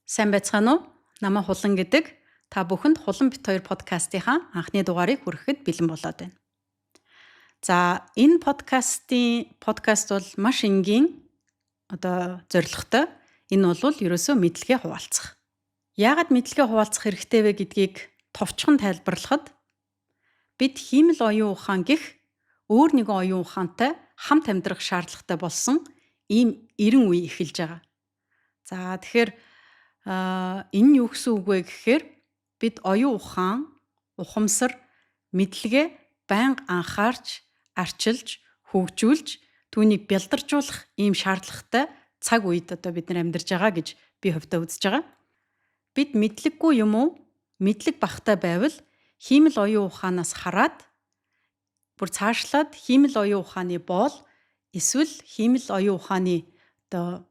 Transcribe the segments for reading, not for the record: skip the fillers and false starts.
Сайн байцгаана уу? Намаа Хулан гэдэг. Та бүхэнд Хулан бит 2 подкастынхаа анхны дугаарыг хүрэхэд бэлэн болоод байна. За, энэ подкаст бол маш энгийн зорилготой. Энэ бол ерөөсөө мэдлэгээ хуваалцах. Яагаад мэдлэгээ хуваалцах хэрэгтэй вэ гэдгийг товчхон тайлбарлахад бид хиймэл оюун ухаан гэх өөр нэгэн оюун ухаантай хамт амьдрах шаардлагатай болсон ийм эрен үе эхэлж байгаа. За, тэгэхээр энэ юу гэсэн үг вэ гэхээр бид оюун ухаан, ухамсар, мэдлэгээ байнга анхаарч, арчилж, хөгжүүлж, түүнийг бялдаржуулах ийм шаардлагатай цаг үед бид нар амьдарч байгаа гэж би хувьдаа үзэж байгаа. Бид мэдлэггүй юм уу? Мэдлэг багтай байвал хиймэл оюун ухаанаас хараад бүр цаашлаад хиймэл оюун ухааны боол эсвэл хиймэл оюун ухааны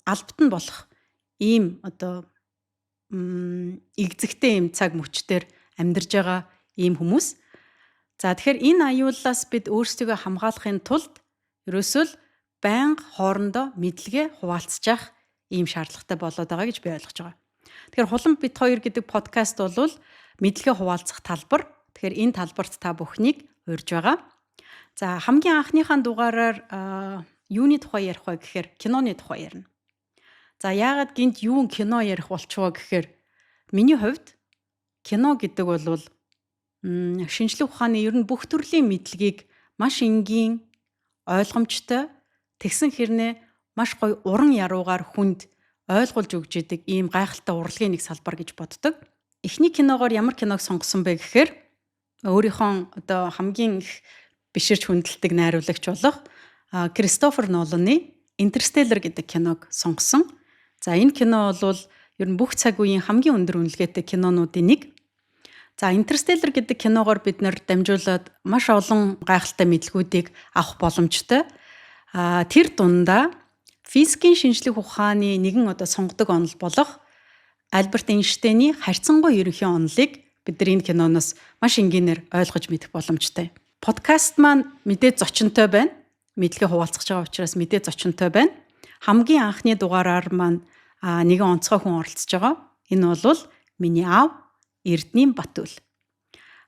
албатан болох ийм игзэгтэй ийм цаг мөчтөр амьдарж байгаа ийм хүмүүс. За, тэгэхээр энэ аюулаас бид өөрсдөө хамгаалахын тулд ерөөсөө л байнга хоорондоо мэдлэгээ хуваалцах ийм шаардлагатай болоод байгаа гэж би ойлгож байгаа. Тэгэхээр Хулан бит 2 гэдэг подкаст бол мэдлэгээ хуваалцах талбар. Тэгэхээр энэ талбарт та бүхнийг урьж байгаа. За, хамгийн анхныхаа дугаараар юуны тухай ярих вэ гэхээр киноны тухай ярина. За, яагаад гинт юун кино ярих болчихвоо гэхээр миний хувьд кино гэдэг бол шинжлэх ухааны ер нь бүх төрлийн мэдлэгийг маш энгийн, ойлгомжтой, тэгсэн хэрнээ маш гоё уран яруугаар хүнд ойлгуулж өгч идэг ийм гайхалтай урлагийн нэг салбар гэж боддог. Эхний киногоор ямар киног сонгосон бэ гэхээр өөрийнхөө хамгийн их биширч хүндэлдэг найруулагч болох Кристофер Ноланы Интерстеллар гэдэг киног сонгосон. За, энэ кино бол ер нь бүх цаг үеийн хамгийн өндөр үнэлгээтэй кинонуудын нэг. За, Интерстеллар гэдэг киногоор бид нар дамжуулаад маш олон гайхалтай мэдлгүүдийг авах боломжтой. Тэр дундаа физикийн шинжлэх ухааны нэгэн сонгодог онол болох Альберт Эйнштейний харьцангуй ерөнхий онолыг бид нар энэ киноноос маш энгийнээр ойлгож мэдэх боломжтой. Подкаст маань мэдээ зочинтой байна. Мэдлэгээ хуваалцах байгаа учраас мэдээ зочинтой байна. Хамгийн анхны дугаараар маань нэгэн онцгой хүн оролцож байгаа. Энэ бол миний аав Эрдэнийн Батүл.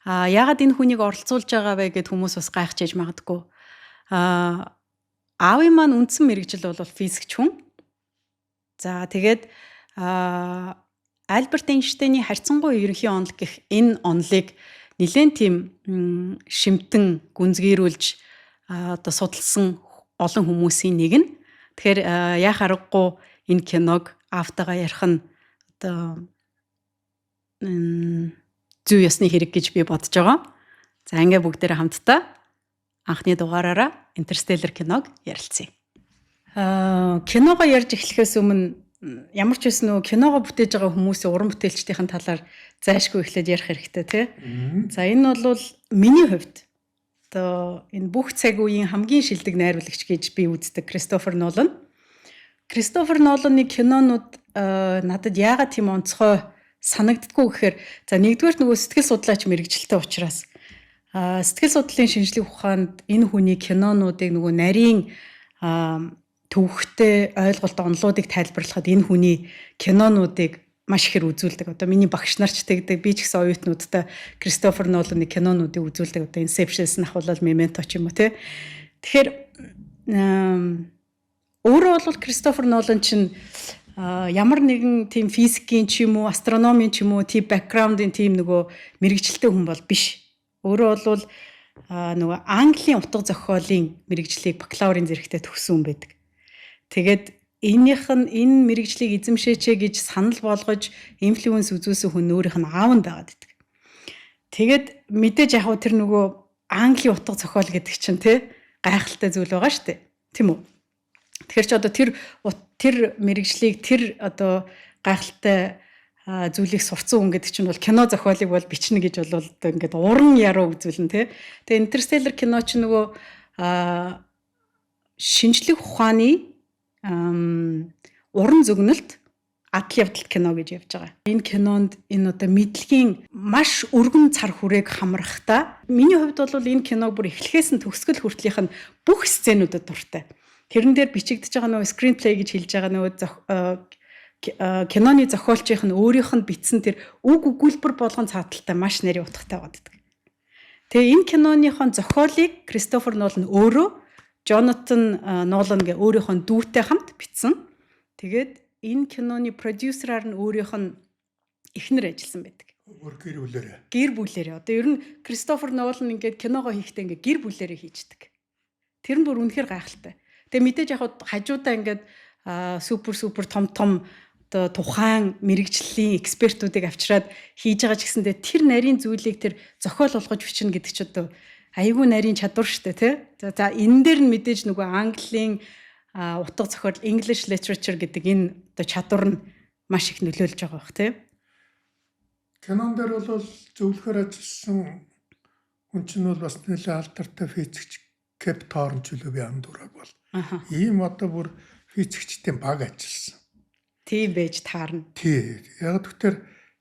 Яагаад энэ хүнийг оролцуулж байгаа вэ гэд хүмүүс бас гайхаж магадгүй. Аавын маань үндсэн мэргэжил бол физикч хүн. За, тэгээд Альберт Эйнштейний харьцангуй ерөнхий онол гэх энэ онолыг нэлээд тийм шимтэн гүнзгийрүүлж судалсан олон хүмүүсийн нэг нь. Тэгэхээр яах аргагүй энэ киног аавтайгаа ярих нь зүй ёсны хэрэг гэж би бодож байгаа. За, ингээ бүгдээрээ хамтдаа анхны дугаараараа Интерстеллар киног ярилцъя. Киногоо ярьж эхлэхээс өмнө ямар ч байсан киногоо бүтээж байгаа хүмүүсийн уран бүтээлчдийн талаар зайшгүй эхлээд ярих хэрэгтэй тий. За, энэ бол миний хувьд энэ бүх цаг үеийн хамгийн шилдэг найруулагч гэж би үздэг Кристофер Нолан. Кристофер Ноланы кинонууд надад яагаад тийм онцгой санагддггүй гэхээр за, нэгдүгээр сэтгэл судлаач мэргэжилтэй учраас сэтгэл судлалын шинжлэх ухаанд энэ хүний кинонуудыг нарийн төвөгтэй ойлголт онолуудыг тайлбарлахад энэ хүний кинонуудыг маш ихээр үзүүлдэг. Миний багш нарч тэгдэг. Би ч гэсэн оюутнуудтай Кристофер Ноланы кинонуудыг үзүүлдэг. Inception-с нь ахвал Memento ч юм уу тий. Тэгэхээр өөрөө бол Кристофер Нолан чинь ямар нэгэн тийм физикийн ч юм уу, астрономийн ч юм уу, тийм бэкграундын тийм мэргэжилтэй хүн бол биш. Өөрөө бол Английн утга зохиолын мэргэжлийг бакалаврын зэрэгтээ төгссөн байдаг. Тэгээд энэ мэргэжлийг эзэмшээч гэж санал болгож инфлюенс үзүүлсэн хүн өөрийнх нь аав нь байгаад байдаг. Тэгээд мэдээж яг тэр Английн утга зохиол гэдэг чинь тий гайхалтай зүйл байгаа шүү дээ. Тийм үү? Тэгэхээр ч тэр мэргэжлийг тэр гайхалтай зүйлийг сурцсан хүн гэдэг чинь бол кино зохиолыг бол бичнэ гэж бол ингээд уран яруу үзүүлнэ тий. Тэгээ Интерстеллар кино чинь шинжлэх ухааны уран зөгнөлт адал явдал кино гэж явж байгаа. Энэ кинонд энэ мэдлэгийн маш өргөн цар хүрээг хамрахтаа миний хувьд бол энэ киног бүр эхлэхээс нь төгсгөл хүртэлийнх нь бүх сценүүдэд дуртай. Тэрэн дээр бичигдэж байгаа screenplay гэж хэлж байгаа киноны зохиолчийнх нь өөрийнх нь бичсэн тэр үг өгүүлбэр болгон цааталтай маш нарийн утгатай байдаг. Тэгээ энэ киноныхон зохиолыг Кристофер Нолан өөрөө Джонатан Нолан гэ өөрийнхөө дүүтэй хамт бичсэн. Тэгээд энэ киноны продюсераар нь өөрийнх нь эхнэр ажилласан байдаг. Гэр бүлээрээ. Одоо ер нь Кристофер Нолан ингээд киногоо хийхдээ ингээд гэр бүлээрээ хийждэг. Тэр нь бүр үнэхээр гайхалтай. Тэгээ мэдээж яг хажуудаа ингээд супер том одоо тухайн мэрэгжлийн экспертүүдийг авчираад хийж байгаа ч гэсэндээ тэр нарийн зүйлийг тэр зохиол болгож бичнэ гэдэг ч одоо айгүй нарийн чадвар шүү дээ, тий. За энэ дээр нь мэдээж нөгөө Английн утга зохиол English literature гэдэг энэ одоо чадвар нь маш их нөлөөлж байгаа бох, тий. Кинон дээр бол зөвлөхөр ажилласан хүн чинь бол бас нэлээд алдартай физикч Кеп Торн ч үлээ би андуураг бол. Ийм одоо бүр физикчдийн баг ажилласан. Тийм байж таарна. Тий. Яг тэгэхээр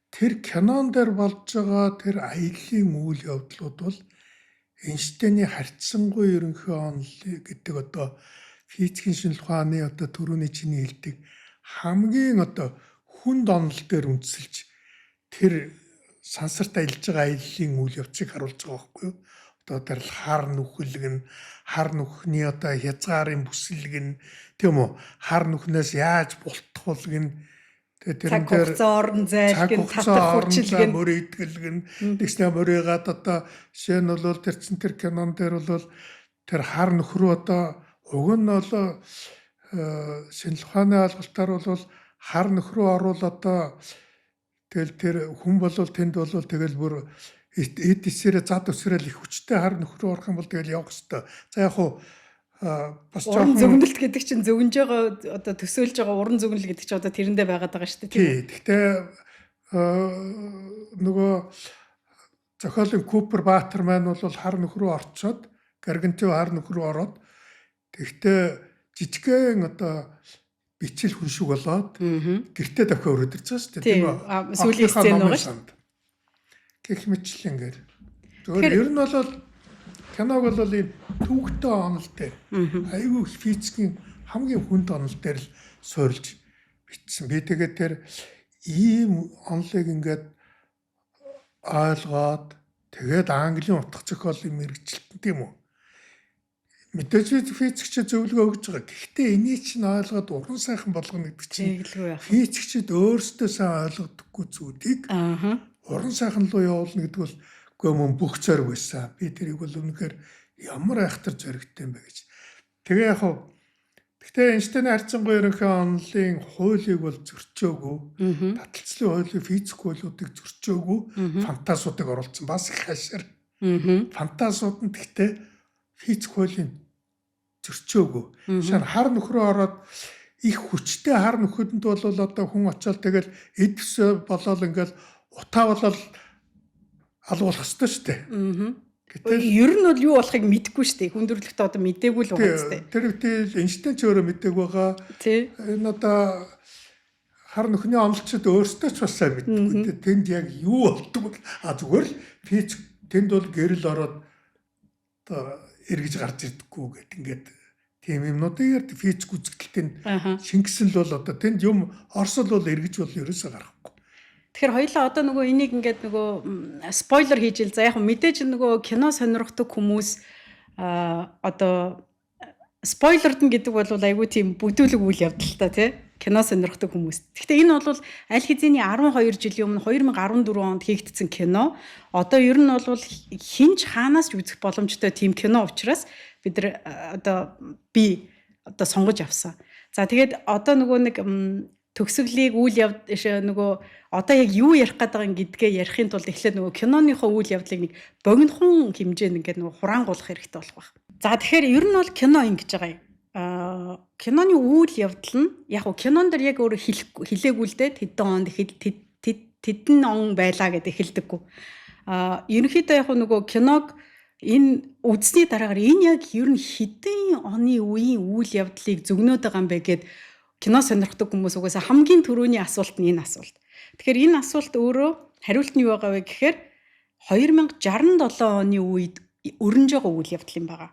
тэр кинон дээр болж байгаа тэр аяллаа үйл явдлууд бол Эйнштейний харьцангуй ерөнхий онол гэдэг одоо физикийн шинжилгээ ухааны одоо төрөний чиний хэлдэг хамгийн одоо хүнд онол дээр үндэслэж тэр сансарт аялж байгаа аяллаа үйл явцыг харуулж байгаа байхгүй юу? Одоо тэр хар нүхэлгэн, хар нүхний одоо хязгаарын бүсэлгэн тийм үү? Хар нүхнээс яаж бултгуулгэн тэрэн дээр орон зайлгэн татах хүчлэгэн мөрийдгэлгэн тэгснэ мөрийгаад одоо жишээ нь бол тэр чин тэр кинон дээр бол тэр хар нүх рүү одоо уг нь бол шинжилгээ ухааны алгалтаар бол хар нүх рүү орвол одоо тэгэл тэр хүн бол тэнд бол тэгэл бүр эд эсрээ зад өсрөл их хүчтэй хар нүх рүү орох юм бол тэгэл явах хэвээр. За яг хуу бас жоохон зөвнөлт гэдэг чинь зөвнж байгаа одоо төсөөлж байгаа уран зөвнөл гэдэг чинь одоо тэрэндээ байгаад байгаа шүү дээ. Тий. Гэхдээ нөгөө зохиолын Купер Баатар маань бол хар нүх рүү орчоод Гаргантио хар нүх рүү ороод тэгтээ жижигхэн одоо бичил хүн шиг болоод гэртээ давхиа өрөөд ирж байгаа шүү дээ. Тийм үү? Сүүлийн сцен байгаа шүү. Гэх мэтлэн ингээд. Зөвхөн ер нь бол киног бол ийм төвөгтэй онол дээр айгүй физикийн хамгийн хүнд онол дээр л суурилж бичсэн. Би тэгээд тэр ийм онолыг ингээд ойлгоод тэгээд Английн утга зохиолын мэрэгчлэлтэн тийм үү. Мэдээж физикчид зөвлөгөө өгж байгаа. Гэхдээ энийг чинь ойлгоод уран сайхан болгоно гэдэг чинь физикчид өөрсдөө сайн ойлгодоггүй зүйлийг уран сайхан руу явуулна гэдэг бол үгүй мөн бүх зориг байсан. Би тэрийг бол үнэхээр ямар айхтар зоригтой юм бэ гэж. Тэгээ яг хав гэхдээ Эйнштейний харьцангуй ерөнхий онолын хуулийг бол зөрчөөгүй. Таталцлын хуулийн физик хуулиудыг зөрчөөгүй. Фантазуудыг оруулсан бас их хашир. Фантазууд нь гэхдээ физик хуулийн зөрчөөгүй. Шин хар нөхрөө ороод их хүчтэй хар нөхөдөнд бол одоо хүн очиод тэгэл эдвс болоод ингээл утаа болол алгуулах ёстой шүү дээ. Гэтэл ер нь бол юу болохыг мэдэхгүй шүү дээ. Хүндрэлтээ одоо мэдээгүй л байгаа шүү дээ. Тэр үтэл Эйнштейн ч өөрөө мэдээг байгаа. Энэ одоо хар нөхний онолчид өөрсдөө ч бас сайн мэддэггүй. Тэнд яг юу болдог вэ? Зүгээр л физик тэнд бол гэрэл ороод одоо эргэж гарч ирдэггүй гэд ингээд тийм юмнуудыг физик үзэгдэлтийн шингэсэн л бол одоо тэнд юм орсол бол эргэж бол ерөөсөө гарахгүй. Тэгэхээр хоёлаа одоо нөгөө энийг ингээд нөгөө спойлер хийж ил. За яг мэдээж нөгөө кино сонирхдаг хүмүүс одоо спойлерд нь гэдэг бол айгүй тийм бүдүүлэг үйл явдалтай тий кино сонирхдаг хүмүүс. Гэхдээ энэ бол аль хэзээний 12 жилийн өмнө 2014 онд хийгдсэн кино. Одоо ер нь бол хинч хаанаас ч үзэх боломжтой тийм кино учраас бид нар би сонгож авсан. За тэгээд одоо нөгөө нэг төгсгөлийг үйл нөгөө одоо яг юу ярих гэдэг гэдгээ ярихын тулд эхлээд нөгөө киноныхоо үйл явдлыг нэг богинохон хэмжээнд ингээд нөгөө хураангуулах хэрэгтэй болох байх. За тэгэхээр ер нь бол кино ингэж байгаа юм. Киноны үйл явдал нь яг нь кинон дээр яг өөрөө хэлээгүй л дээ тэдэн онд тэдэн он байлаа гэдэг хэлдэггүй. Ерөнхийдөө яг нөгөө киног энэ үзсний дараагаар энэ яг ер нь хэдэн оны үеийн үйл явдлыг зөгнөөд байгаа юм бэ гэд кино сонирхдаг хүмүүс угаасаа хамгийн түрүүний асуулт нь энэ асуулт. Тэгэхээр энэ асуулт өөрөө хариулт нь юу байгаа вэ гэхээр 2067 оны үед өрнөж байгаа үйл явдал юм байна.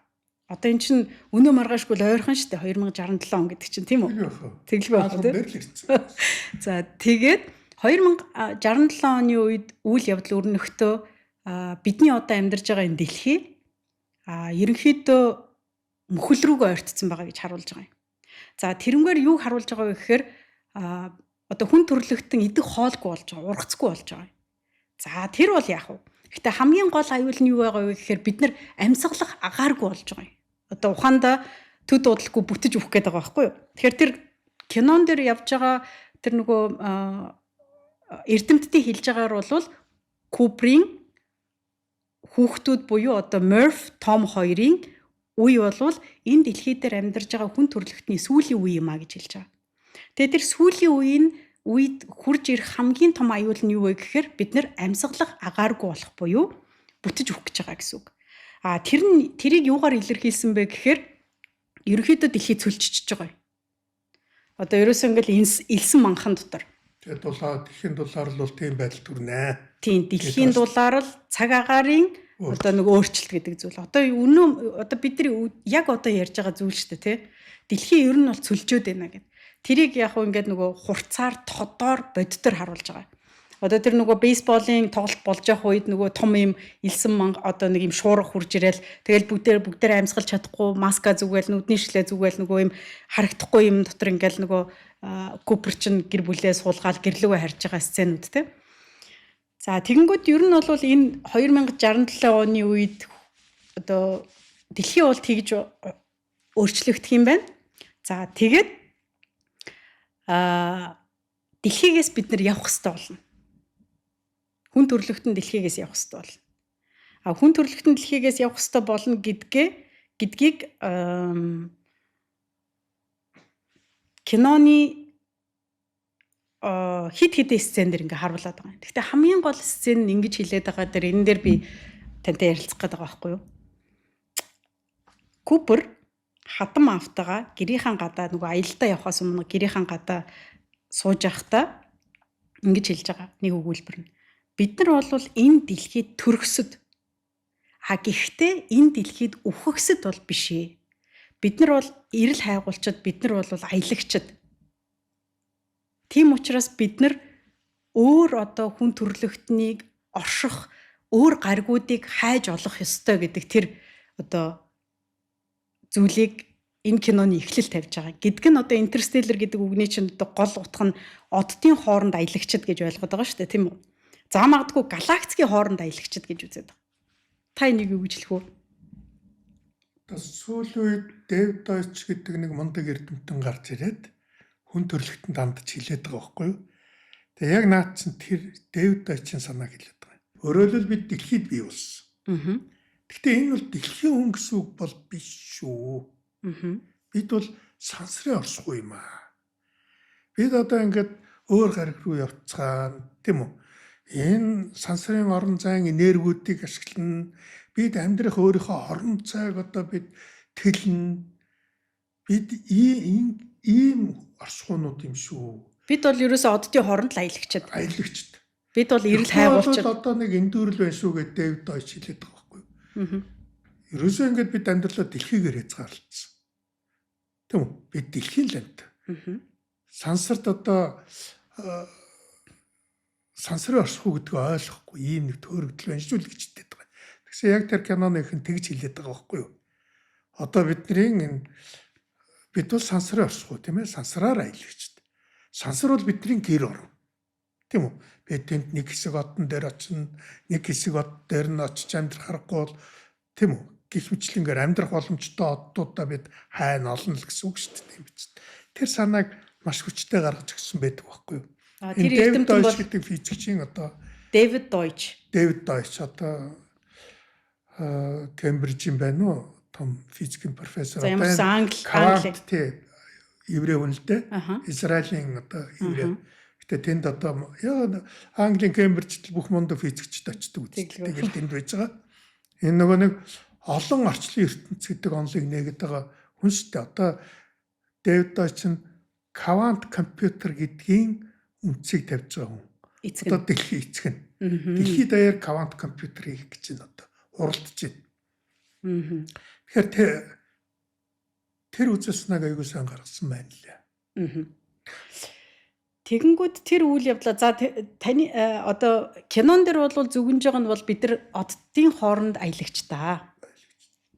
Одоо эн чинь өнөө маргаашгүй л ойрхон шүү дээ 2067 он гэдэг чинь тийм үү? Тэглэв байх тийм. За тэгээд 2067 оны үед үйл явдал өрнөختөө бидний одоо амьдарч байгаа энэ дэлхий ерөнхийдөө мөхөл рүүгээ ойртсон байгаа гэж харуулж байгаа юм. За тэрнгээр юу харуулж байгаа вэ гэхээр одоо хүн төрлөختөн идэх хоолгүй болж байгаа, ургацгүй болж байгаа. За тэр бол яах вэ? Гэхдээ хамгийн гол аюул нь юу байгаа вэ гэхээр бид нар амьсгалах агааргүй болж байгаа юм. Одоо ухаанда төд удалгүй бүтэж өгөх гээд байгаа байхгүй юу? Тэгэхээр тэр кинон дээр явж байгаа тэр нөгөө эрдэмтдийн хэлж байгаагаар бол Куперийн хүүхдүүд буюу одоо Murph, Tom хоёрын үе болвол энэ дэлхий дээр амьдарч байгаа хүн төрлөختний сүүлийн үе юм а гэж хэлж байгаа. Тэгээ тэр сүүлийн үед хурж ирэх хамгийн том аюул нь юу вэ гэхээр бид нар амьсгалах агааргүй болох буюу бүтэж өгөх гэж байгаа гэсэн үг. Тэрийг юугаар илэрхийлсэн бэ гэхээр ерөнхийдөө дэлхий цөлчиж байгаа юм. Одоо ерөөсөө ингээл элсэн манхан дотор. Тэгээд дэлхийн дулаар л бол тийм байдал төрнэ. Тийм дэлхийн дулаар л цаг агаарын одоо нэг өөрчлөлт гэдэг зүйл. Одоо бидний яг одоо ярьж байгаа зүйл шүү дээ, тий. Дэлхий ер нь бол цөлжөөд байна гэдэг. Тэрийг яг ингээд нөгөө хурцаар тодоор боддоор харуулж байгаа. Одоо тэр нөгөө бейсболын тоглолт болж явах үед нөгөө том юм элсэн одоо нэг юм шуурга хурж ирээл тэгэл бүгдээр амьсгалж чадахгүй маска зүгээл нүдний шилээ зүгээл нөгөө юм харагдахгүй юм дотор ингээл нөгөө Купер чин гэр бүлээ суулгаад гэрлүүгээ харж байгаа сценүүд те. За тэгэнгүүт ер нь бол энэ 2067 оны үед одоо дэлхий бол тэгж өөрчлөгдөх юм байна. За тэгээд дэлхийгээс бид нар явах хэрэгтэй болно. Хүн төрлөختөн дэлхийгээс явах хэрэгтэй болно. Хүн төрлөختөн дэлхийгээс явах хэрэгтэй болно гэдгийг киноны хит хитэ сцен дээр ингээ харуулдаг байгаа юм. Гэхдээ хамгийн гол сцен нь ингэж хэлээд байгаа дээр энэ дээр би тантай ярилцах гээд байгаа байхгүй юу? Купер хатам автагаа гэрийнхэн гадаа нөгөө аялалдаа явахаас өмнө гэрийнхэн гадаа сууж байхдаа ингэж хэлж байгаа нэг өгүүлбэр нь. Бид нар бол энэ дэлхийд төрөхсөд гэхдээ энэ дэлхийд үхөхсөд бол биш ээ. Бид нар бол эрэл хайгуулчид, бид нар бол аялагчид. Тийм учраас бид нар өөр одоо хүн төрлөختнийг орших, өөр гаргуудыг хайж олох ёстой гэдэг тэр одоо зүйлийг энэ киноны эхлэл тавьж байгаа. Гэдг нь одоо Interstellar гэдэг үгний чинь одоо гол утга нь оддын хооронд аялагчид гэж ойлгоод байгаа шүү дээ, тийм үү? За магадгүй галактикийн хооронд аялагчид гэж үзээд байгаа. Та энийг юу гэж хэлэх вэ? Сүүлийн үед Дэвид Дойч гэдэг нэг мундаг эрдэмтэн гарч ирээд хүн төрлөختөнд хандж хэлээд байгаа байхгүй юу? Тэгээ яг наад чинь тэр Дэвид Дойчийн санааг хэлээд байгаа. Өөрөөр бид дэлхийд бий болсон. Гэхдээ энэ бол дэлхийн хүн гэсэн үг бол биш шүү. Бид бол сансрын орсгүй юм аа. Бид одоо ингээд өөр гариг руу явцгаана, тийм үү? Энэ сансрын орон зайн энергиудыг ашиглана. Бид амьдрах өөрийнхөө орон зайг одоо бид тэлнэ. Бид ийм орсгуунууд юм шүү. Бид бол ерөөсөө оддын хооронд л аялагчид. Бид бол эрэл хайгуулчид. Одоо нэг эндүүрэл байна шүү гэдэг Дэвид Дойч хэлээд байгаа байхгүй юу? Ерөөсөө ингээд бид амьдралаа дэлхийгээр хязгаарлалцсан. Тийм үү? Бид дэлхийн л амьд. Сансарт одоо сансрын орсгүй гэдгийг ойлгохгүй ийм нэг төөрөгдөл байна шүү л гэж хэлдэг байгаа. Тэгсэн яг тэр киноны ихэн тэгж хэлээд байгаа байхгүй юу? Одоо бид бол сансрын орсгүй тийм ээ, сансраар аялагчд. Сансар бол бидний гэр орон. Тийм үү? Бид тэнд нэг хэсэг одон дээр очино, нэг хэсэг од дээр нь очиж амьдрах аргагүй бол тийм үү? Гэх мэтлэнгээр амьдрах боломжтой оддуудаа бид хайна олно л гэсэн үг шүү дээ, тийм биз. Тэр санааг маш хүчтэй гаргаж өгсөн байдаг байхгүй юу? Тэр эрдэмтэн бол гэдэг физикчийн одоо Дэвид Дойч одоо Кембрижийн байна уу? Том физикийн профессор одоо Англи еврей хүн л дээ. Израилийн одоо еврей. Гэтэ тэнд одоо Английн Кембрижт бүх мундаг физикчд очдог үстэй. Тэгэл тэнд байж байгаа. Энэ нөгөө нэг олон орчлон ертөнц гэдэг онолыг нээгээд байгаа хүн шүү дээ. Одоо Дэвид Дойч нь квант компьютер гэдгийн үнцийг тавьж байгаа хүн. Одоо дэлхийн эцэг нь. Дэлхийд даяар квант компьютер хийх гэж байна одоо. Уралдаж байна. Тэгэхээр тэр үзүүлснэг аягүй сайн гаргасан байна лээ. Тэгэнгүүт тэр үйл явдлаа за таны одоо кинон дээр бол зүгэнж байгаа нь бол бид нар оддын хооронд аялагч та.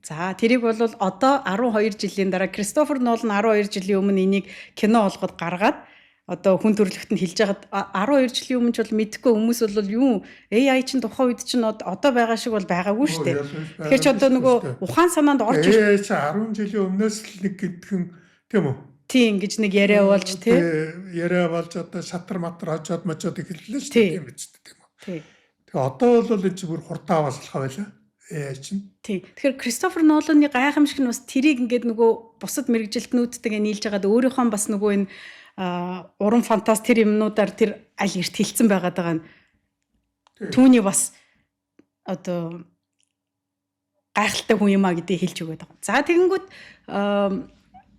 За тэрийг бол одоо 12 жилийн дараа Кристофер Нолан 12 жилийн өмнө энийг кино болгоод гаргаад одоо хүн төрөлхтөнд хэлж байгаад 12 жилийн өмнө ч бол мэдхгүй хүмүүс бол юу AI чинь тухайн үед чинь одоо байгаа шиг бол байгаагүй шүү дээ. Тэгэхээр ч одоо нөгөө ухаан санаанд орж AI чи 10 жилийн өмнөөс л нэг гэдгэн тийм үү? Тийм гэж нэг яриа болж тий. Яриа болж одоо шатар матар хожоод мочоод эхэллээ шүү дээ тийм биз дээ тийм үү? Тий. Тэгээ одоо бол энэ бүр хурдан авааслах байлаа. AI чинь. Тий. Тэгэхээр Кристофер Ноланы гайхамшиг нь бас тэрийг ингээд нөгөө бусад мэрэгжилтнүүдтэйгээ нийлж хагаад өөрийнхөө бас нөгөө энэ уран фантаст тэр юмнуудаар тэр аль эрт хилцэн байгаад байгаа нь түүний бас одоо гайхалтай хүн юм а гэдгийг хэлж өгöd байгаа. За тэгэнгүүт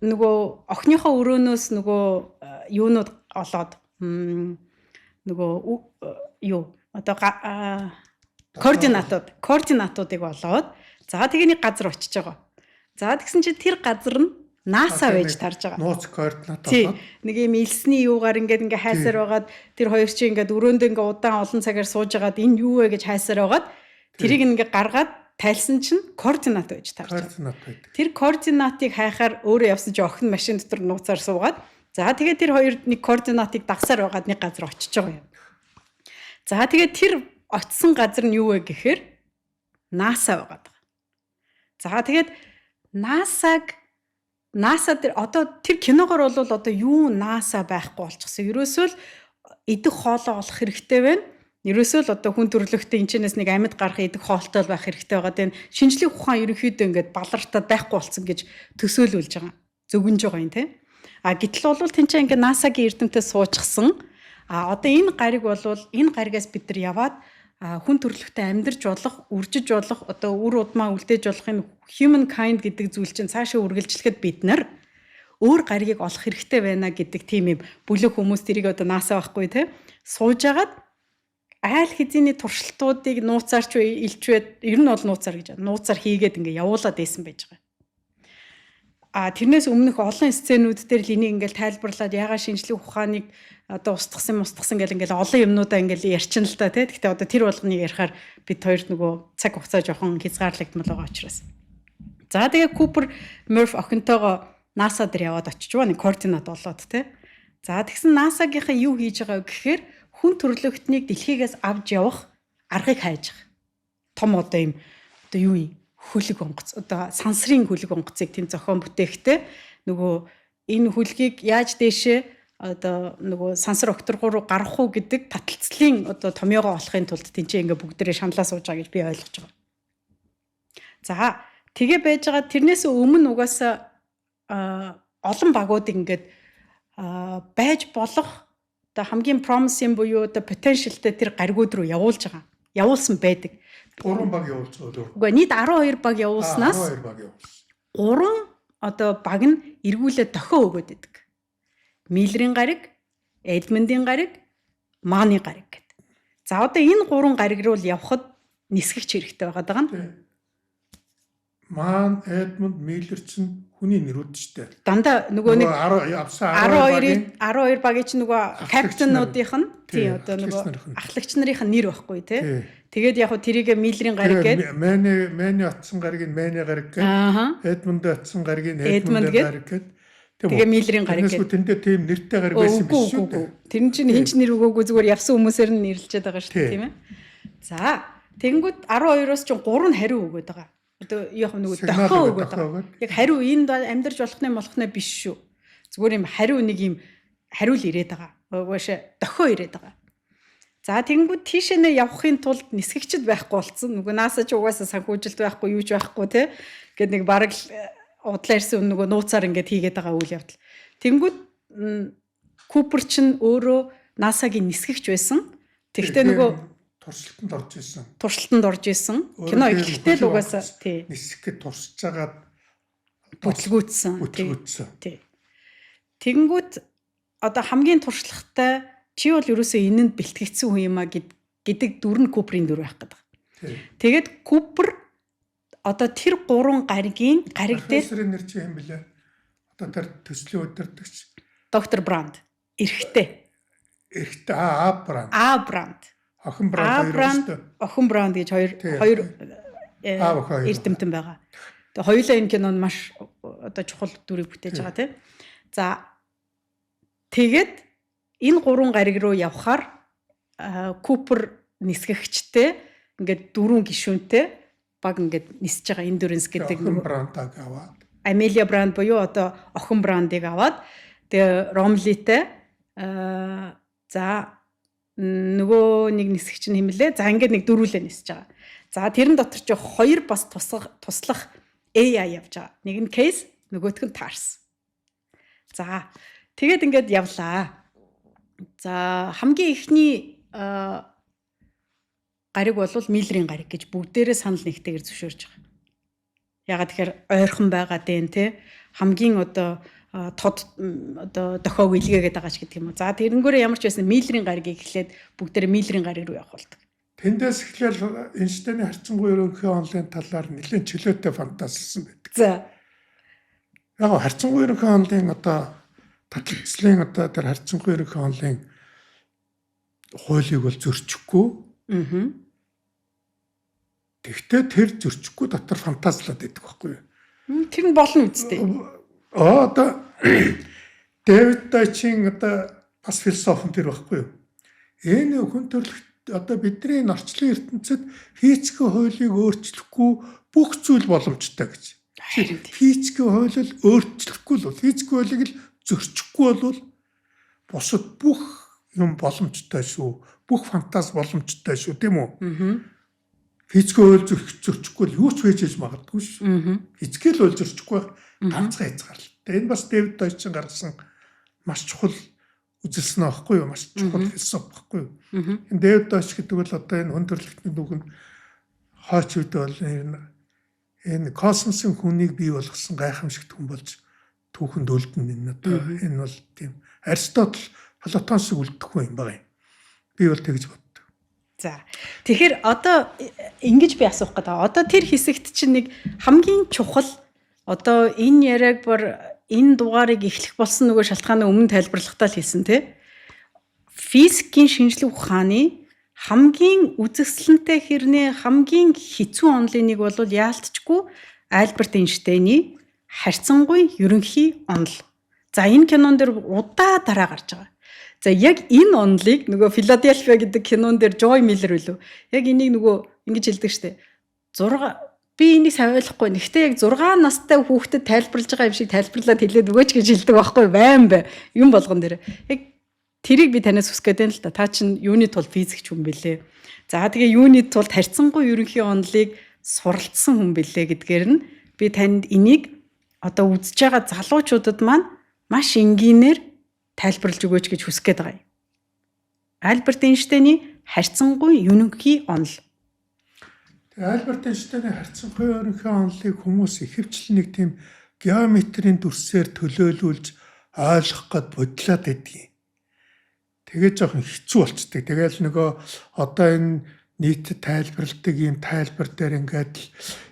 нөгөө охиныхоо өрөөнөөс нөгөө юунууд олоод нөгөө юу одоо координатуудыг олоод за тэгээ нэг газар очиж байгаа. За тэгсэн чинь тэр газар нь NASA байж тарж байгаа. Нууц координат олоод нэг юм элсний юугаар ингээд хайсаар байгаад тэр хоёр чинь ингээд өрөөндөө ингээд удаан олон цагаар сууж байгаад энэ юу вэ гэж хайсаар байгаад тэрийг ингээд гаргаад тайлсан чинь координат байж тарж байгаа. Тэр координатыг хайхаар өөрөө явсан чинь охин машин дотор нууцаар суугаад за тэгээ тэр хоёр нэг координатыг дагсаар байгаад нэг газар очиж байгаа юм. За тэгээ тэр очисон газар нь юу вэ гэхээр NASA байгаад байгаа. За тэгээд NASA тэр одоо тэр киногоор бол одоо юу NASA байхгүй болчихсон. Ерөөсөө л идэх хоолоо олох хэрэгтэй байна. Ерөөсөө л одоо хүн төрлөختөө энэчнээс нэг амьд гарах идэх хоолтой байх хэрэгтэй байгаа. Тэгээ шинжлэх ухаан ерөнхийдөө ингээд балартаад байхгүй болсон гэж төсөөлүүлж байгаа. Зөвгөнж байгаа юм тий. Гэтэл бол тэнцээ ингээд NASA-гийн эрдэмтэд суучихсан. Одоо энэ гариг бол энэ гаригаас бид нар яваад хүн төрлөختөө амьдарч болох, үржиж болох, одоо үр удмаа үлдээж болохын human kind гэдэг зүйл чинь цаашаа үргэлжлэхэд бид нар өөр гаригийг олох хэрэгтэй байна гэдэг тийм юм бүлэг хүмүүс тэрийг одоо NASA байхгүй те сууж агаад айл хэзээний туршилтуудыг нууцаарч илчвээд ер нь бол нууцаар гэж нууцаар хийгээд ингээ явуулаад байсан байж байгаа. Тэрнээс өмнөх олон сценүүд дээр л энийг ингээл тайлбарлаад ягаа шинжлэх ухааныг одоо устгасан гэл ингээл олон юмнуудаа ингээл ярьчин л та тий. Гэхдээ одоо тэр болгоныг ярихаар бид хоёрт нөгөө цаг хугацаа жоохон хязгаарлагдмал байгаа учраас. За тэгээ Купер Мёрф охинтойгоо NASA дээр яваад очиж байгаа нэг координат олоод тий. За тэгсэн NASA-гийнхаа юу хийж байгаа вэ гэхээр хүн төрлөختнийг дэлхийгээс авч явах аргыг хайж байгаа. Том одоо юм одоо юу юм хөлөг онгоц одоо сансрын хөлөг онгоцыг тийм зохион бүтээхтэй нөгөө энэ хөлгийг яаж дээшээ одоо нөгөө сансар окторгоо руу гарах уу гэдэг таталцлын одоо томьёогоо олохын тулд тэнцээ ингээ бүгдээрээ шаналаа сууж байгаа гэж би ойлгож байгаа. За тэгээ байж байгаа тэрнээс өмнө угаасаа олон багуудыг ингээд байж болох одоо хамгийн promising буюу одоо potentialтэй тэр гаригууд руу явуулж байгаа. Явуулсан байдаг. 3 баг явуулж байгаа. Үгүй нийт 12 баг явуулснаас 12 баг явуулсан. 3 одоо баг нь эргүүлээд дохио өгöd идэг. Миллерийн гариг, Эдмондын гариг, Мааны гариг гэдэг. За одоо энэ 3 гариг руу явхад нисгэгч хэрэгтэй байгаа нь. Маан, Эдмонд, Миллер чинь хүний нэрүүд ч дээ. Дандаа нөгөө нэг 12 багийн чинь нөгөө капитануудынх нь тий одоо нөгөө ахлагч нарын нэр байхгүй тий. Тэгээд яг хөө тэрийг Миллерийн гариг гэдэг. Мэний атсан гариг нь Мэний гариг гэдэг. Эдмонд атсан гариг нь Эдмонд гариг гэдэг. Тэгээ Миллерийн гариг гэдэг. Тэндээ тийм нэртэй гариг байсан биш шүү дээ. Тэр нь чинь хинч нэр өгөөгүй зүгээр явсан хүмүүсээр нь нэрлэлчээд байгаа шүү дээ тийм ээ. За тэгэнгүүт 12-оос чинь 3 нь хариу өгöd байгаа. Одоо яг нөгөө дохио өгöd байгаа. Яг хариу энд амьдарч болох нэ биш шүү. Зүгээр юм хариу нэг юм хариул ирээд байгаа. Угаашаа дохио ирээд байгаа. За тэгэнгүүт тийшээ явахын тулд нисгэгчд байхгүй болсон. Нөгөө NASA ч угаасаа санхүүжилт байхгүй юу ч байхгүй тий. Гэт нэг бараг удлаа ирсэн нөгөө нууцаар ингээд хийгээд байгаа үйл явдал. Тэгэнгүүт Купер чинь өөрөө NASA-гийн нисгэгч байсан. Тэгтээ нөгөө туршилтанд орж исэн. Кино эхлэхдээ л угаасаа тий. Нисгэхэд туршиж байгаа бүтлгүүцсэн. Тий. Тэгэнгүүт одоо хамгийн туршлагатай чи бол ерөөсөө энэнд бэлтгэгдсэн хүн юм а гэдэг дүр нь Куперийн дүр байх гэдэг. Тэгээд Купер одоо тэр 3 гаригийн гариг дээр профессорын нэр чи юм бэлээ. Одоо тэр төслийн удирдагч доктор Бранд эрэгтэй. Бранд. Бранд. Охин Бранд хоёр. Охин Бранд гэж хоёр эрдэмтэн байгаа. Тэгээ хоёулаа энэ кинонд маш одоо чухал дүрийг бүтээж байгаа тийм. За тэгээд энэ 3 гариг руу явхаар Купер нисгэгчтэй ингээд 4 гишүүнтэй баг ингээд нисэж байгаа Endurance гэдэг охин Брандыг аваад. Амелия Бранд буюу одоо охин Брандыг аваад тэгээ Ромлитэй за нөгөө нэг нисгэгч нь хэмлээ. За ингээд нэг дөрвөлээ нисэж байгаа. За тэрэн дотор ч 2 бас туслах AI явж байгаа. Нэг нь Case, нөгөөх нь Tars. За тэгээд ингээд явлаа. За хамгийн ихний гариг бол Миллерийн гариг гэж бүгдээрээ санал нэгтэйгээр зөвшөөрж байгаа. Ягаад тэгэхээр ойрхон байгаа дээ те хамгийн одоо дохиог илгээгээд байгаа ч гэдэг юм уу. За тэрнгүүрээ ямар ч байсан Миллерийн гаригийг эхлээд бүгдээрээ Миллерийн гариг руу явах болдог. Тэндээс эхлээл Эйнштейний харьцангуй ерөнхий онолын талаар нэлээд чөлөөтэй фантазилсан байдаг. За яг харьцангуй ерөнхий онолын одоо таталцлын одоо тэр харьцангуй ерөнхий онолын хуулийг бол зөрчихгүй. Тэгвэл тэр зөрчихгүй дотор фантазлаад байдаг байхгүй юу? Тэр нь болно үстэй. Одоо Дэвид Дайчин одоо бас философи тэр байхгүй юу? Энэ хүн төрөлхт одоо бидний орчлон ертөнцид физикийн хуулийг өөрчлөхгүй бүх зүйл боломжтой гэж. Физикийн хуулийг өөрчлөхгүй л физикийн хуулийг л зөрчихгүй бол бусад бүх юм боломжтой шүү. Бүх фантаз боломжтой шүү, тийм үү? Физикийн хууль зөрчихгүй л юу ч хийж магадгүй шүү. Физикийн хууль зөрчихгүй ганцхан хязгаарлалт. Энэ бас Дэвид Дайчин гаргасан маш чухал үзэлсэн аахгүй юу? Маш чухал философи байхгүй юу? Энэ Дэвид Дайч гэдэг бол одоо энэ хүн төрөлхтний түүхэнд хойч үед бол энэ космосын хүнийг бий болгосон гайхамшигт хүн болж түүхэнд үлдэн энэ одоо энэ бол тийм Аристотл Платон шиг үлдэхгүй юм байна. Би бол тэгж боддог. За. Тэгэхээр одоо ингэж би асуух гэдэг. Одоо тэр хэсэгт чинь нэг хамгийн чухал одоо энэ яриаг бүр энэ дугаарыг эхлэх болсон нөгөө шалтгааны өмнө тайлбарлахтаа л хэлсэн тий. Физикийн шинжлэх ухааны хамгийн үзэсгэлэнтэй хэрнээ хамгийн хэцүү онолын нэг бол яалтчгүй Альберт Эйнштейний харьцангуй ерөнхий онол. За энэ кинон дээр удаа дараа гарч байгаа. За яг энэ онолыг нөгөө Филадельфия гэдэг кинон дээр Joy Miller үлээ. Яг энийг нөгөө ингэж хэлдэг штэ. 6 би энийг сайн ойлгохгүй. Гэхдээ яг 6 настай хүүхдэд тайлбарлаж байгаа юм шиг тайлбарлаад хэлээд өгөөч гэж хэлдэг байхгүй байм бай. Юм болгон дээр. Яг тэрийг би танаас хүсгээд байна л да. Та чинь юуны тул физикч хүн бэлээ. За тэгээ юуны тулд харьцангуй ерөнхий онолыг суралцсан хүн бэлээ гэдгээр нь би танд энийг одоо үзэж байгаа залуучуудад маань маш энгийнээр тайлбарлаж өгөөч гэж хүсэж байгаа юм. Альберт Эйнштейний харьцангуй ерөнхий онол. Альберт Эйнштейний харьцангуй ерөнхий онолыг хүмүүс ихэвчлэн нэг тийм геометрийн дүрсээр төлөөлүүлж ойлгох гээд бодлоод байдгийг. Тэгээ жоохон хэцүү болчдөг. Тэгээл нөгөө одоо энэ нийтэд тайлбарладаг ийм тайлбар дээр ингээд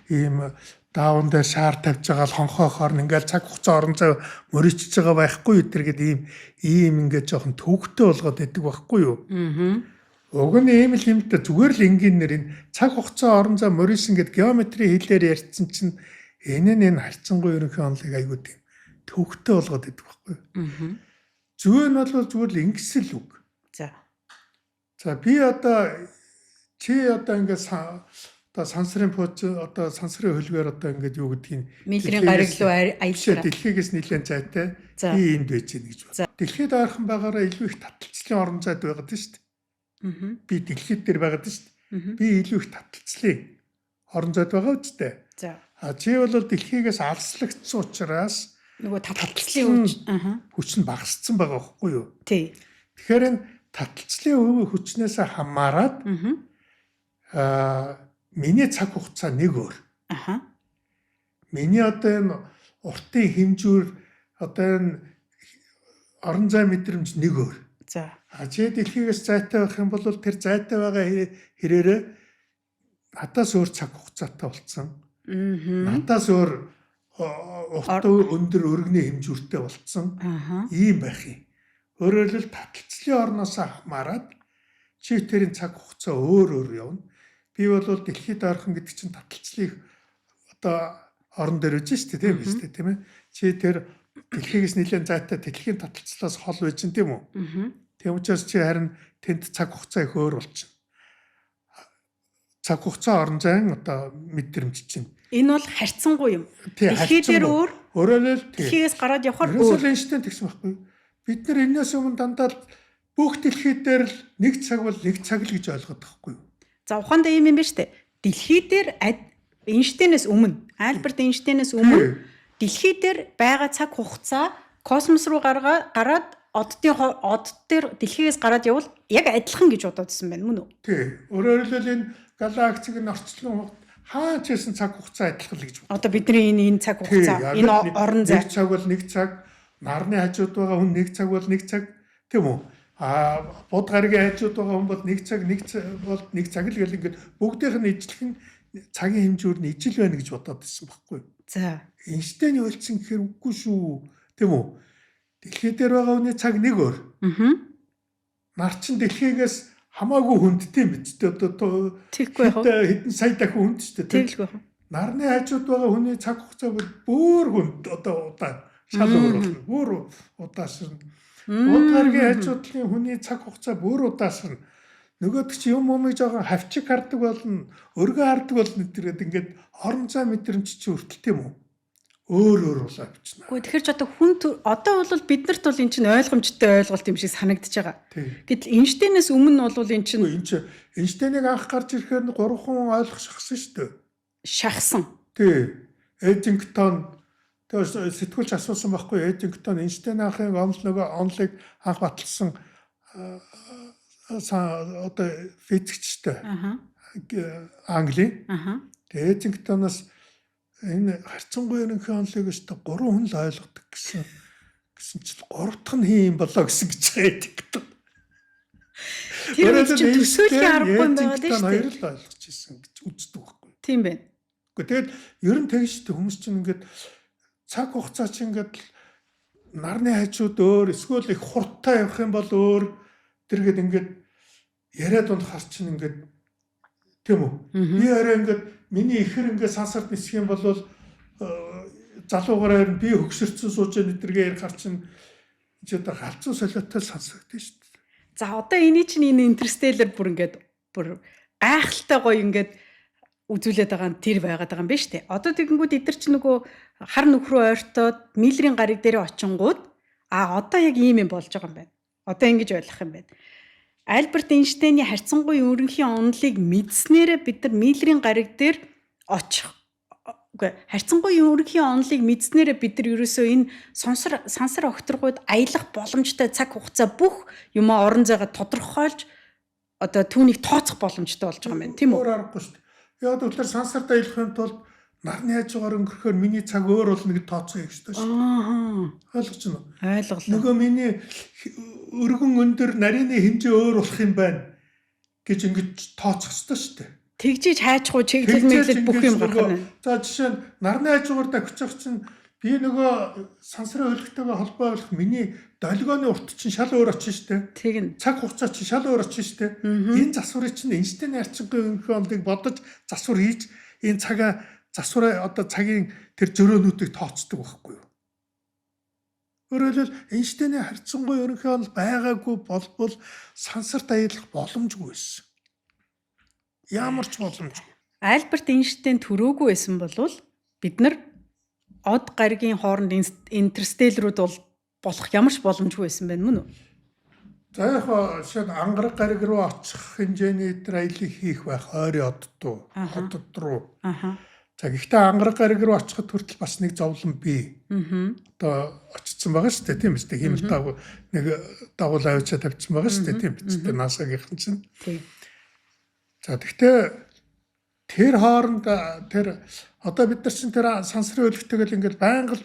ийм даавн дээр шаар тавьж байгаа л хонхоохоор ингээл цаг хугацаа орон зай мөрөчж байгаа байхгүй юу гэдэг ийм ингээд жоохон төвөгтэй болгоод байдаг байхгүй юу. Уг нь ийм л юм та зүгээр л энгийнээр энэ цаг хугацаа орон зай мөрөсөн гэд геометри хэлээр ярьсан чинь энэ харьцангуй ерөнхий онолыг айгуу тийм төвөгтэй болгоод байдаг байхгүй юу. Зөв нь бол зүгээр л ингэсэл үг. За би одоо чи одоо ингээд одоо сансрын пууч одоо сансрын хөлгөөр одоо ингээд юу гэдгийг Миллерийн гариг руу аяллаа. Дэлхийгээс нэлээд зайтай би энд байж гэнэ гэж байна. Дэлхийд ойрхон байгаараа илүү их таталцлын орон зайд байгаад шүү дээ. Би дэлхийд дээр байгаад шүү дээ. Би илүү их таталцлын орон зайд байгаа үстэй. Чи бол дэлхийгээс алслагдсан учраас нөгөө таталцлын хүч нь багассан байгаа байхгүй юу? Тий. Тэгэхээр энэ таталцлын хүчнээс хамаарат миний цаг хугацаа нэг өөр. Миний одоо энэ уртын хэмжүүр одоо энэ орон зай мэдрэмж нэг өөр. За. Чи дэлхийгээс зайтай байх юм бол тэр зайтай байгаа хэрээрээ надаас өөр цаг хугацаатай болцсон. Надаас өөр урт өндөр өргөний хэмжүүртэй болцсон ийм байх юм. Өөрөөр хэлбэл таталцлын орноос хамаарат чи тэрийн цаг хугацаа өөр явна. Би бол дэлхийд ойрхон гэдэг чинь таталцлыг одоо орон дээр үжин шүү дээ тийм биз дээ тийм ээ. Чи тэр дэлхийгээс нэлээд зайтай дэлхийн таталцлаас хол байж гин тийм үү? Тийм учраас чи харин тэнд цаг хугацаа их өөр болчихно. Цаг хугацаа орон зайн одоо мэдрэмж чинь. Энэ бол харьцангуй юм. Дэлхий дээр өөр. Өөрөөр дэлхийгээс гараад явхаар өөр. Эйнштейн тэгсэн байхгүй. Бид нар энэс өмнө дандаа бүх дэлхий дээр л нэг цаг бол нэг цаг л гэж ойлгоод байхгүй юу? За ухаандаа юм байна шүү дээ. Дэлхий дээр Эйнштейнээс өмнө, Альберт Эйнштейнээс өмнө дэлхий дээр байгаа цаг хугацаа космос руу гараад од дээр дэлхийгээс гараад явбал яг адилхан гэж бодоодсэн байна мөн үү? Тий. Өөрөөр хэлбэл энэ галактик нь орчлон хаач ясан цаг хугацаа адилхан л гэж боддог. Одоо бидний энэ цаг хугацаа, энэ орон зай. Нэг цаг бол нэг цаг, нарны хажууд байгаа хүн нэг цаг бол нэг цаг, тийм үү? Бод гаригийн хажууд байгаа хүн бол нэг цаг бол нэг цаг л гэл ингээд бүгдийнх нь ижлэх нь цагийн хэмжүүр нь ижил байна гэж бодоод байсан байхгүй. За. Эйнштейн ойлцсон гэхээр үгүй шүү. Тийм үү? Дэлхий дээр байгаа хүний цаг нэг өөр. Нар чин дэлхийгээс хамаагүй хүндтэй юм биз дээ. Одоо тэггүй яах вэ? Хэдэн сая дахин хүнд шүү дээ. Тэглгүй яах вэ? Нарны хажууд байгаа хүний цаг хугацаа бүр хүнд одоо удаа шал өөр болно. Бүр удаашрна. Бод гаригийн хажуудлын хүний цаг хугацаа бүр удаашрна. Нөгөөд чи юм жоохон хавчиг хардаг болно, өргөө хардаг болно гэдэг ингээд орон зай мэдрэмж чи хүртэл тийм үү? Өөр болоо авчна. Гэхдээ тэгэхээр ч одоо хүн одоо бол биднэрт бол эн чинь ойлгомжтой ойлголт юм шиг санагдаж байгаа. Гэтэл Эйнштейнээс өмнө бол эн чинь Эйнштейнийг анх гарч ирэхээр 3 хүн ойлгох шахсан шүү дээ. Шахсан. Тий. Эдингтон тэр сэтгүүлч асуусан байхгүй Эдингтон Эйнштейн анхын онолыг анх баталсан одоо физикчтэй. Англи. Тэгээ Эдингтоноос энэ харьцангуй ерөнхий онолыг өстө 3 хүн л ойлгодог гэсэн чинь 3 дахь нь хин юм болоо гэсэн гэж Эдингтон. Тэр чинь төсөөлхийн аргагүй юм байна шүү дээ. Хоёр л ойлгож ирсэн гэж үздэг байхгүй. Тийм байна. Тэгэхэд ер нь тэгж шүү дээ хүмүүс чинь ингээд цаг хугацаа чинь ингээд нарны хажууд өөр эсвэл их хурдтай явах юм бол өөр тэргээд ингээд яриад унахаар чинь ингээд тийм үү? Би арай ингээд миний ихэр ингээд сансарт нисэх юм бол залуугаараа би хөгшөрцөн сууж нэдэргээ ярихаар чинь чи одоо галзуу солиотой сонсогдсон шүү дээ. За одоо эний чинь энэ интерстеллар бүр ингээд бүр гайхалтай гоё ингээд үзүүлээд байгаа нь тэр байгаад байгаа юм байна шүү дээ. Одоо тэгэнгүүт эдгэр чинь нөгөө хар нөхрөө ойртоод Миллерийн гариг дээр очингууд одоо яг ийм юм болж байгаа юм байна. Одоо ингэж ойлгох юм байна. Альберт Эйнштейний харьцангуй ерөнхий онолыг мэдснээрээ бид нар Миллерийн гариг дээр очих. Үгүй харьцангуй ерөнхий онолыг мэдснээрээ бид нар ерөөсөө энэ сансар огторгууд аялах боломжтой цаг хугацаа бүх юмаа орон зайгаа тодорхойлж одоо түүнийг тооцох боломжтой болж байгаа юм байна. Тийм үү? Өөр аргагүй шүү дээ. Яг тэгэхээр сансарт аялахын тулд нарны хажуугаар өнгөрөхөөр миний цаг өөр болно гэж тооцоо хийх ёстой шүү дээ. Ойлгож байна уу? Ойлголоо. Нөгөө миний өргөн өндөр нарийн хэмжээ өөр болох юм байна гэж ингэж тооцох ёстой шүү дээ. Тэгжиж хайчгүй чиглэл мэглэл бүх юм гарах нь. За жишээ нь нарны хажуугаар давчих чинь би нөгөө сансрын хөлгтэйгээ холбоо болох миний долгионы урт чинь шал өөр очно шүү дээ. Тэгнь. Цаг хугацаа чинь шал өөр очно шүү дээ. Энэ засварыг чинь Эйнштейн харьцангуй ерөнхий онолыг бодож засвар хийж энэ цагаа засвараа одоо цагийн тэр зөрөөнүүдийг тооцдог байхгүй юу? Өөрөөр хэлбэл Эйнштейний харьцангуй ерөнхий онол байгаагүй болбол сансарт аялах боломжгүй байсан. Ямар ч боломжгүй. Альберт Эйнштейн төрөөгүй байсан бол бид нар од гаригийн хооронд интерстеллерүүд болох ямар ч боломжгүй байсан байна мөн үү? За яг шууд ангараг гариг руу очих хэмжээний тэр аялыг хийх байх ойрын хотод руу. За гэхдээ ангараг гариг руу очиход хүртэл бас нэг зовлон бий. Одоо очсон байгаа шүү дээ тийм биз дээ. Хэмэл нэг дагуул авчаа тавьчихсан байгаа шүү дээ тийм биз дээ. НАСА-гийнхан чинь. За гэхдээ тэр хооронд тэр одоо бид нар чинь тэр сансрын хөлгтэйгэл ингээд байнга л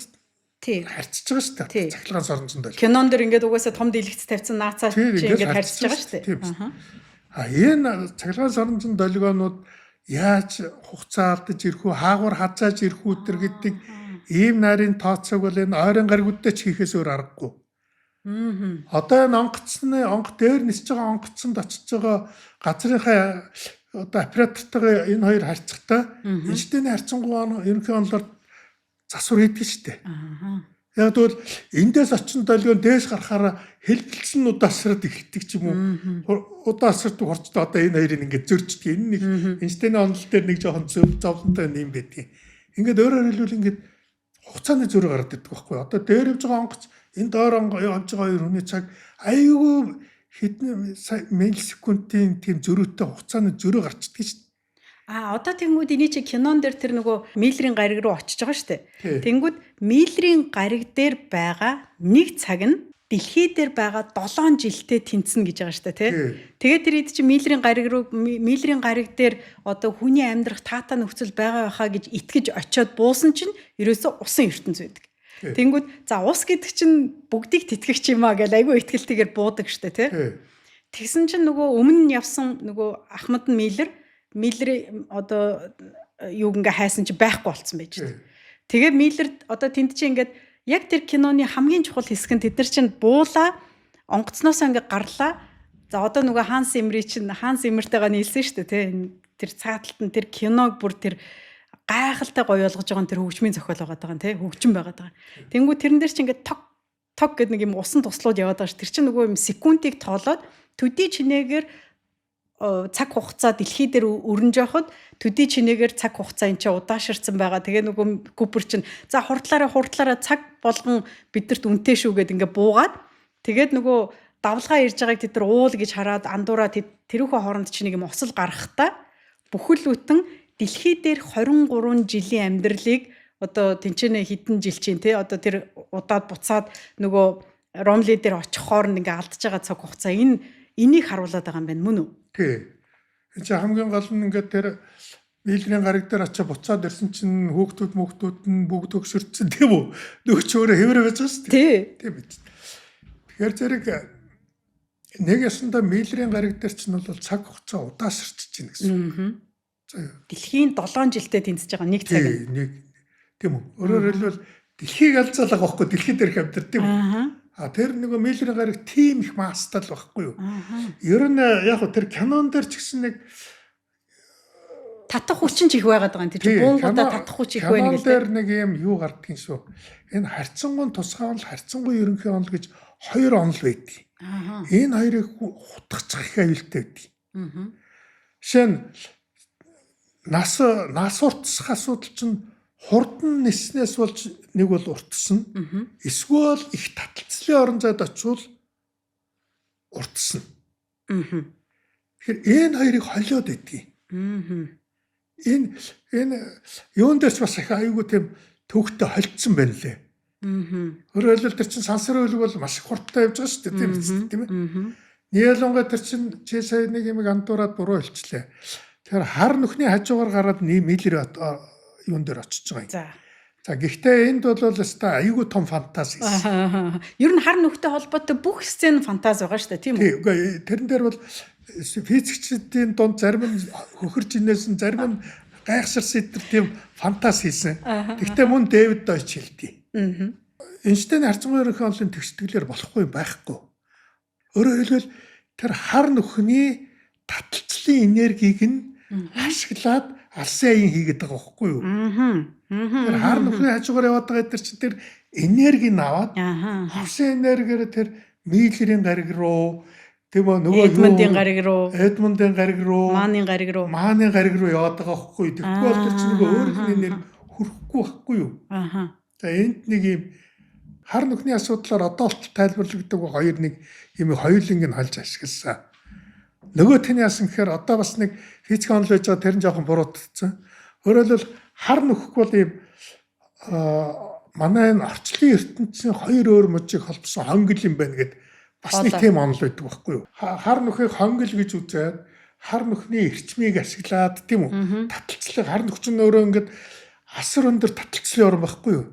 харьцаж байгаа шүү дээ. Цахилгаан соронцонд байл. Кинон дэр ингээд угаасаа том дэлгэц тавьсан наацаа чи ингээд харьцаж байгаа шүү дээ. Энэ цахилгаан соронцонд долгионууд яаж хугацаа алдаж ирэх үү, хаагуур хазааж ирэх үү гэдэг ийм нарийн тооцоог бол энэ ойрын гаригуудтай ч хийхээс өөр аргагүй. Одоо энэ онгоц дээр нисэж байгаа онгоцонд очиж байгаа газрынхаа одоо оператортойгоо энэ хоёр харьцахтаа эждийн харьцангуй ерөнхий онолоор засвар хийдэг шүү дээ. Яг тэгвэл эндээс очин долгион дээш гарахаараа хэлбэлцэн удаасраад эхэлдэг ч юм уу. Удаасраад хорчтой одоо энэ хоёрыг ингээд зөрчдөг. Энэ нэг эждийн онол дээр нэг жоохон зовлонтой юм байдгийг. Ингээд өөрөөр хэлбэл ингээд хугацааны зөрүү гараад ирдэг байхгүй. Одоо дээр явж байгаа онгоц энэ доор явж байгаа хоёр хүний цаг айгүй хэдэн миллисекундын тийм зөрүүтэй хугацааны зөрүү гарчдаг шүү дээ. Одоо тэнгууд эний чи кинон дээр тэр нөгөө Миллерийн гариг руу очиж байгаа шүү дээ. Тэнгууд Миллерийн гариг дээр байгаа нэг цаг нь дэлхий дээр байгаа 7 жилдээ тэнцэнэ гэж байгаа шүү дээ, тий. Тэгээд тэр хэд чи Миллерийн гариг дээр одоо хүний амьдрах таатай нөхцөл байгаа байхаа гэж итгэж очиод буусан чинь ерөөсөө усан ертөнц байдаг. Тэнгүүд за ус гэдэг чинь бүгдийг тэтгэгч юм аа гэж айгүй итгэлтэйгээр буудаг штэ тий. Тэгсэн чинь нөгөө өмнө нь явсан нөгөө Ахмад Миллер одоо юуг ингээ хайсан чи байхгүй болцсон байж дээ. Тэгээ Миллер одоо тэнд чи ингээд яг тэр киноны хамгийн чухал хэсэг нь тэд нар чинь буулаа онгоцноосоо ингээ гарлаа. За одоо нөгөө Ханс Зиммертэйгээ нийлсэн штэ тий. Тэр цааталт нь тэр киног бүр тэр гайхалтай гоё болгож байгаа тэр хөгжмийн зохиол байгаа даа тий хөгжим байгаа даа. Тэнгүү тэрэн дээр чи ингээд тог гэдэг нэг юм усан туслууд яваад байгаа ш. Тэр чинь нөгөө юм секундыг тоолоод төдий чинээгээр цаг хугацаа дэлхий дээр өрнж явахад төдий чинээгээр цаг хугацаа энэ ч удааширсан байгаа. Тэгээ нөгөө Купер чинь за хурдлаараа цаг болгон бидэрт үнэтэй шүү гэд ингээд буугаад тэгээд нөгөө давлгаа ирж байгааг тэд нар уул гэж хараад андуураа тэрүүхэ хооронд чинь нэг юм осол гарахтаа бүхэл бүтэн дэлхий дээр 23 жилийн амьдралыг одоо тэнцэнэ хідэн жил чинь тий одоо тэр удаад буцаад нөгөө Ромли дээр очих хооронд ингээ алдж байгаа цаг хугацаа энийг харуулад байгаа юм байна мөн үү? Тий. Энд чинь хамгийн гол нь ингээ тэр Миллерийн гариг дээр очиж буцаад ирсэн чинь хүүхдүүд нь бүгд өгшөрдсөн тийм үү? Нөгөө ч өөрөө хэврээ байж байгаа шүү дээ. Тийм биз. Тэгэхээр зэрэг нэг ясандаа Миллерийн гариг дээр чинь бол цаг хугацаа удаасарч чинь гэсэн. Дэлхийн 7 жилдээ тэнцэж байгаа нэг цаг. Тийм үү. Өөрөөр хэлбэл дэлхийг алзаалах байхгүй дэлхий дээрх амьдардаг. Тэр нөгөө Миллерийн гариг тийм их маастал байхгүй юу. Ер нь яг тэр кинон дээр ч гэсэн нэг татах хүчин ч их байгаад байгаа юм. Тэр буунгуудаа татах хүч их байна гэдэг. Кинон дээр нэг юм юу гардгийн шүү. Энэ харьцангуй тусгай онол, харьцангуй ерөнхий онол гэж хоёр онол байдаг. Энэ хоёрыг хутгах их аюултай байдаг. Жишээ нь нас уртсах асуудал чинь хурдан ниснээс болж нэг бол уртсан. Эсвэл их таталцлын орон зайд очивол уртсан. Тэгэхээр энэ хоёрыг холиод байдгийг. Энэ юун дээрч бас их аюулгүй тийм төвхтэй холдсон байна лээ. Өөрөөр хэлбэл тэр чинь сансар хөлөг бол маш их хурдтай явж байгаа шүү дээ тийм ээ. Нийлонго тэр чинь чи сая нэг юм андуураад буруу хэлчлээ. Тэгэхээр хар нүхний хажуугаар гараад Миллер юун дээр очиж байгаа юм. За гэхдээ энд бол өстой аюулгүй том фантази хийсэн. Ер нь хар нүхтэй холбоотой бүх сцен фантази байгаа шүү дээ тийм үү? Тийм. Тэрэн дээр бол физикчдийн дунд зарим нь хөхөрж инээсэн, зарим нь гайхширсан тийм фантази хийсэн. Гэхдээ мөн Дэвид Дойч хэлдэг. Эйнштейн харьцангуй ерөнхий онолын тэгшдэглэр болохгүй байхгүй. Өөрөөр хэлбэл тэр хар нүхний таталцлын энергийг нь ашиглаад алсын аян хийгээд байгаа байхгүй юу? Тэр хар нүхний хажуугаар яваад байгаа тэр чинь тэр энергийг аваад алсын энергиээр тэр Миллерийн гариг руу тийм нөгөө Эдмундын гариг руу Мааны гариг руу яваад байгаа байхгүй юу? Тэгэхгүй бол тэр чинь нөгөө өөрийнх нь энерги хүрэхгүй байхгүй юу? За энд нэг юм хар нүхний асуудлаар одоо л тайлбарлагддаг хоёр нэг юм хоёуланг нь холж ашигласан. Нөгөө тань яасан гэхээр одоо бас нэг физик онол байж байгаа тэр нь жоохон буруутгацсан. Өөрөөр хэлбэл хар нүхэх бол ийм манай энэ орчлын ертөнцийн хоёр өөр мужийг холбосон хонгил юм байна гэд бас нэг тийм онол байдаг байхгүй юу? Хар нүхийг хонгил гэж үзээд хар нүхний эрчмийг ашиглаад тийм үү? Таталцлыг хар нүх чинь өөрөө ингээд асар өндөр таталцлын орн байхгүй юу?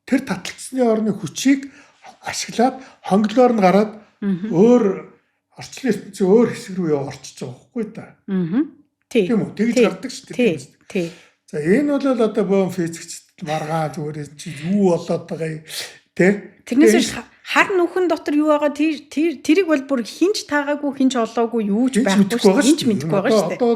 Тэр таталцлын орны хүчийг ашиглаад хонглоор нь гараад өөр орчлын ертөнцийн өөр хэсэг рүү орчиж байгаа байхгүй та. Тийм үү? Тэгж гардаг шүү дээ. Тий. За энэ бол одоо бөөн физикчд маргаа зүгээр чи юу болоод байгаа юм те. Тэрнээс хар нүхэн дотор юу байгаа тэрийг бол бүр хинч таагаагүй хинч олоогүй юу ч байхгүй шүү дээ. Хинч мэдгүй байгаа шүү дээ. Одоо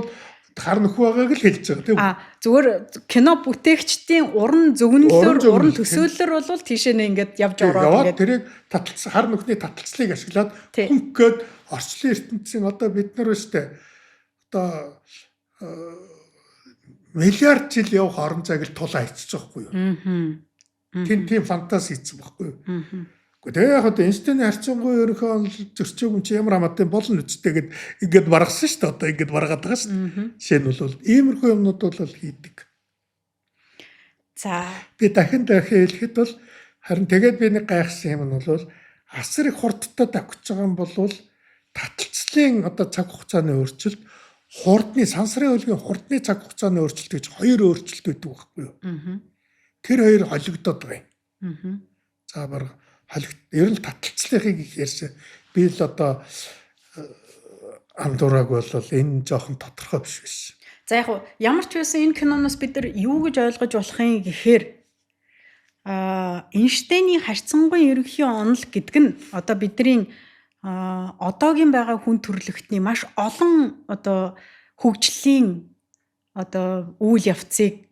хар нөхөө байгааг л хэлж байгаа тийм үү? Зүгээр кино бүтээгчдийн уран зөвнөлөөр уран төсөөллөөр бол тийшээ нэ ингээд явж ороод ингээд тэрийг таталцсан хар нүхний таталцлыг ашиглаад хөнгөөд орчлон ертөнцийн одоо бид нар өстэй одоо миллиард жил явах орон зайг л тулаа хийчих жоохгүй юу? Тийм фантази хийсэн байхгүй юу? Гэхдээ яг одоо Эйнштейний харьцангуй ерөнхий зөрчөөг чи ямар хамаатай болно үсттэй ингээд баргасан шүү дээ. Одоо ингээд баргаад байгаа шүү дээ. Жишээ нь бол иймэрхүү юмнууд бол хийдэг. За би дахин хэлэхэд бол харин тэгээд би нэг гайхсан юм нь бол асар их хурдтай давхиж байгаа юм бол таталцлын одоо цаг хугацааны өөрчлөлт хурдны сансрын хөлгийн хурдны цаг хугацааны өөрчлөлт гэж хоёр өөрчлөлт байдаг байхгүй юу? Тэр хоёр холигдоод байгаа юм. За бараг ер нь таталцлынхыг их ярьсан. Би л одоо андуураг бол энэ жоохон тодорхой биш биш. За яг ямар ч байсан энэ киноноос бид нар юу гэж ойлгож болох юм гэхээр Эйнштейний харьцангуй ерөнхий онол гэдэг нь одоо бидний одоогийн байгаа хүн төрөлхтний маш олон одоо хөгжлийн одоо үйл явцыг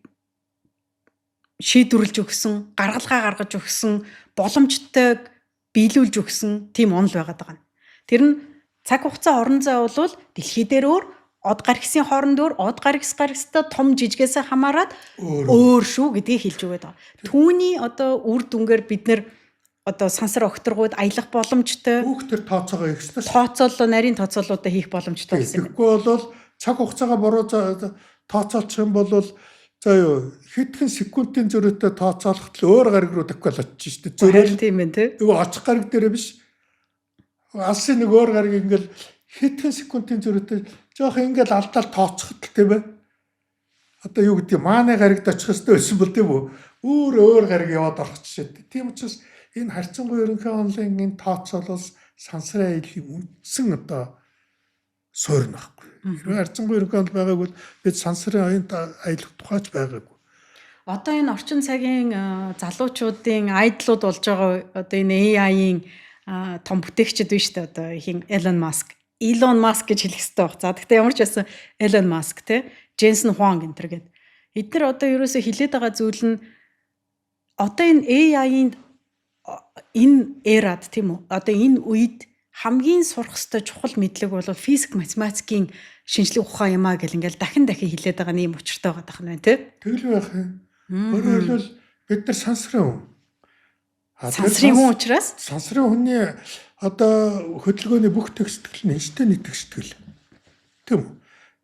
шийдвэрлэж өгсөн, гаргалгаа гаргаж өгсөн, боломжтой биелүүлж өгсөн тийм онол байгаад байгаа. Тэр нь цаг хугацаа орон зай бол дэлхий дээр өөр, од гаргисын хооронд өөр, од гаргастай том жижигээс хамаарат өөр шүү гэдгийг хэлж өгöd байгаа. Түүний одоо үр дүнгээр бид нэр одоо сансар огторгууд аялах боломжтой. Бүх тэр тооцоогоо ихснэ. Тооцоолоо нарийн тооцоолуудаа хийх боломжтой болсон юм. Тэгэхгүй бол цаг хугацаагаа буруу тооцоолчих юм бол за юу хэдхэн секундын зөрүүтэй тооцоолоход л өөр гариг руу давхиал очиж шүү дээ. Зөв тийм ээ тий. Нөгөө очих гариг дээр биш. Алсын нэг өөр гариг ингээл хэдхэн секундын зөрүүтэй жоох ингээл алдаал тооцоход л тийм ээ. Одоо юу гэдэг мааны гаригд очих хэрэгтэй байсан бол тийм үү? Өөр гариг яваад орох жишээ. Тийм учраас энэ харьцангуй ерөнхий онлын энэ тооцоолол сансрын аялагын үндсэн одоо суурь нөхгүй. Хэрвээ харьцангуй ерөнхий онл байгааг бол бид сансрын аялах тухайч байгаагүй. Одоо энэ орчин цагийн залуучуудын айдлууд болж байгаа одоо энэ AI-ийн том бүтээгчд биш үү одоо хин Elon Musk гэж хэлэх хэрэгтэй баг. За гэхдээ ямар ч байсан Elon Musk те Jensen Huang энэ төр гэдэг. Эдгээр одоо ерөөсө хилээд байгаа зүйл нь одоо энэ AI-ийн энэ эрад тийм үү? Одоо энэ үед хамгийн сурах ёстой чухал мэдлэг бол физик, математикийн шинжлэх ухаан юм аа гэл ингээл дахин хилээд байгаа юм учиртай байгаа дах нь тий. Тэгэл байх юм. Өөрөөр хэлбэл бид нар сансрын хүн. Сансрын хүн учраас сансрын хүний одоо хөдөлгөөний бүх тэгштгэл нь Эйнштейний тэгштгэл. Тийм үү?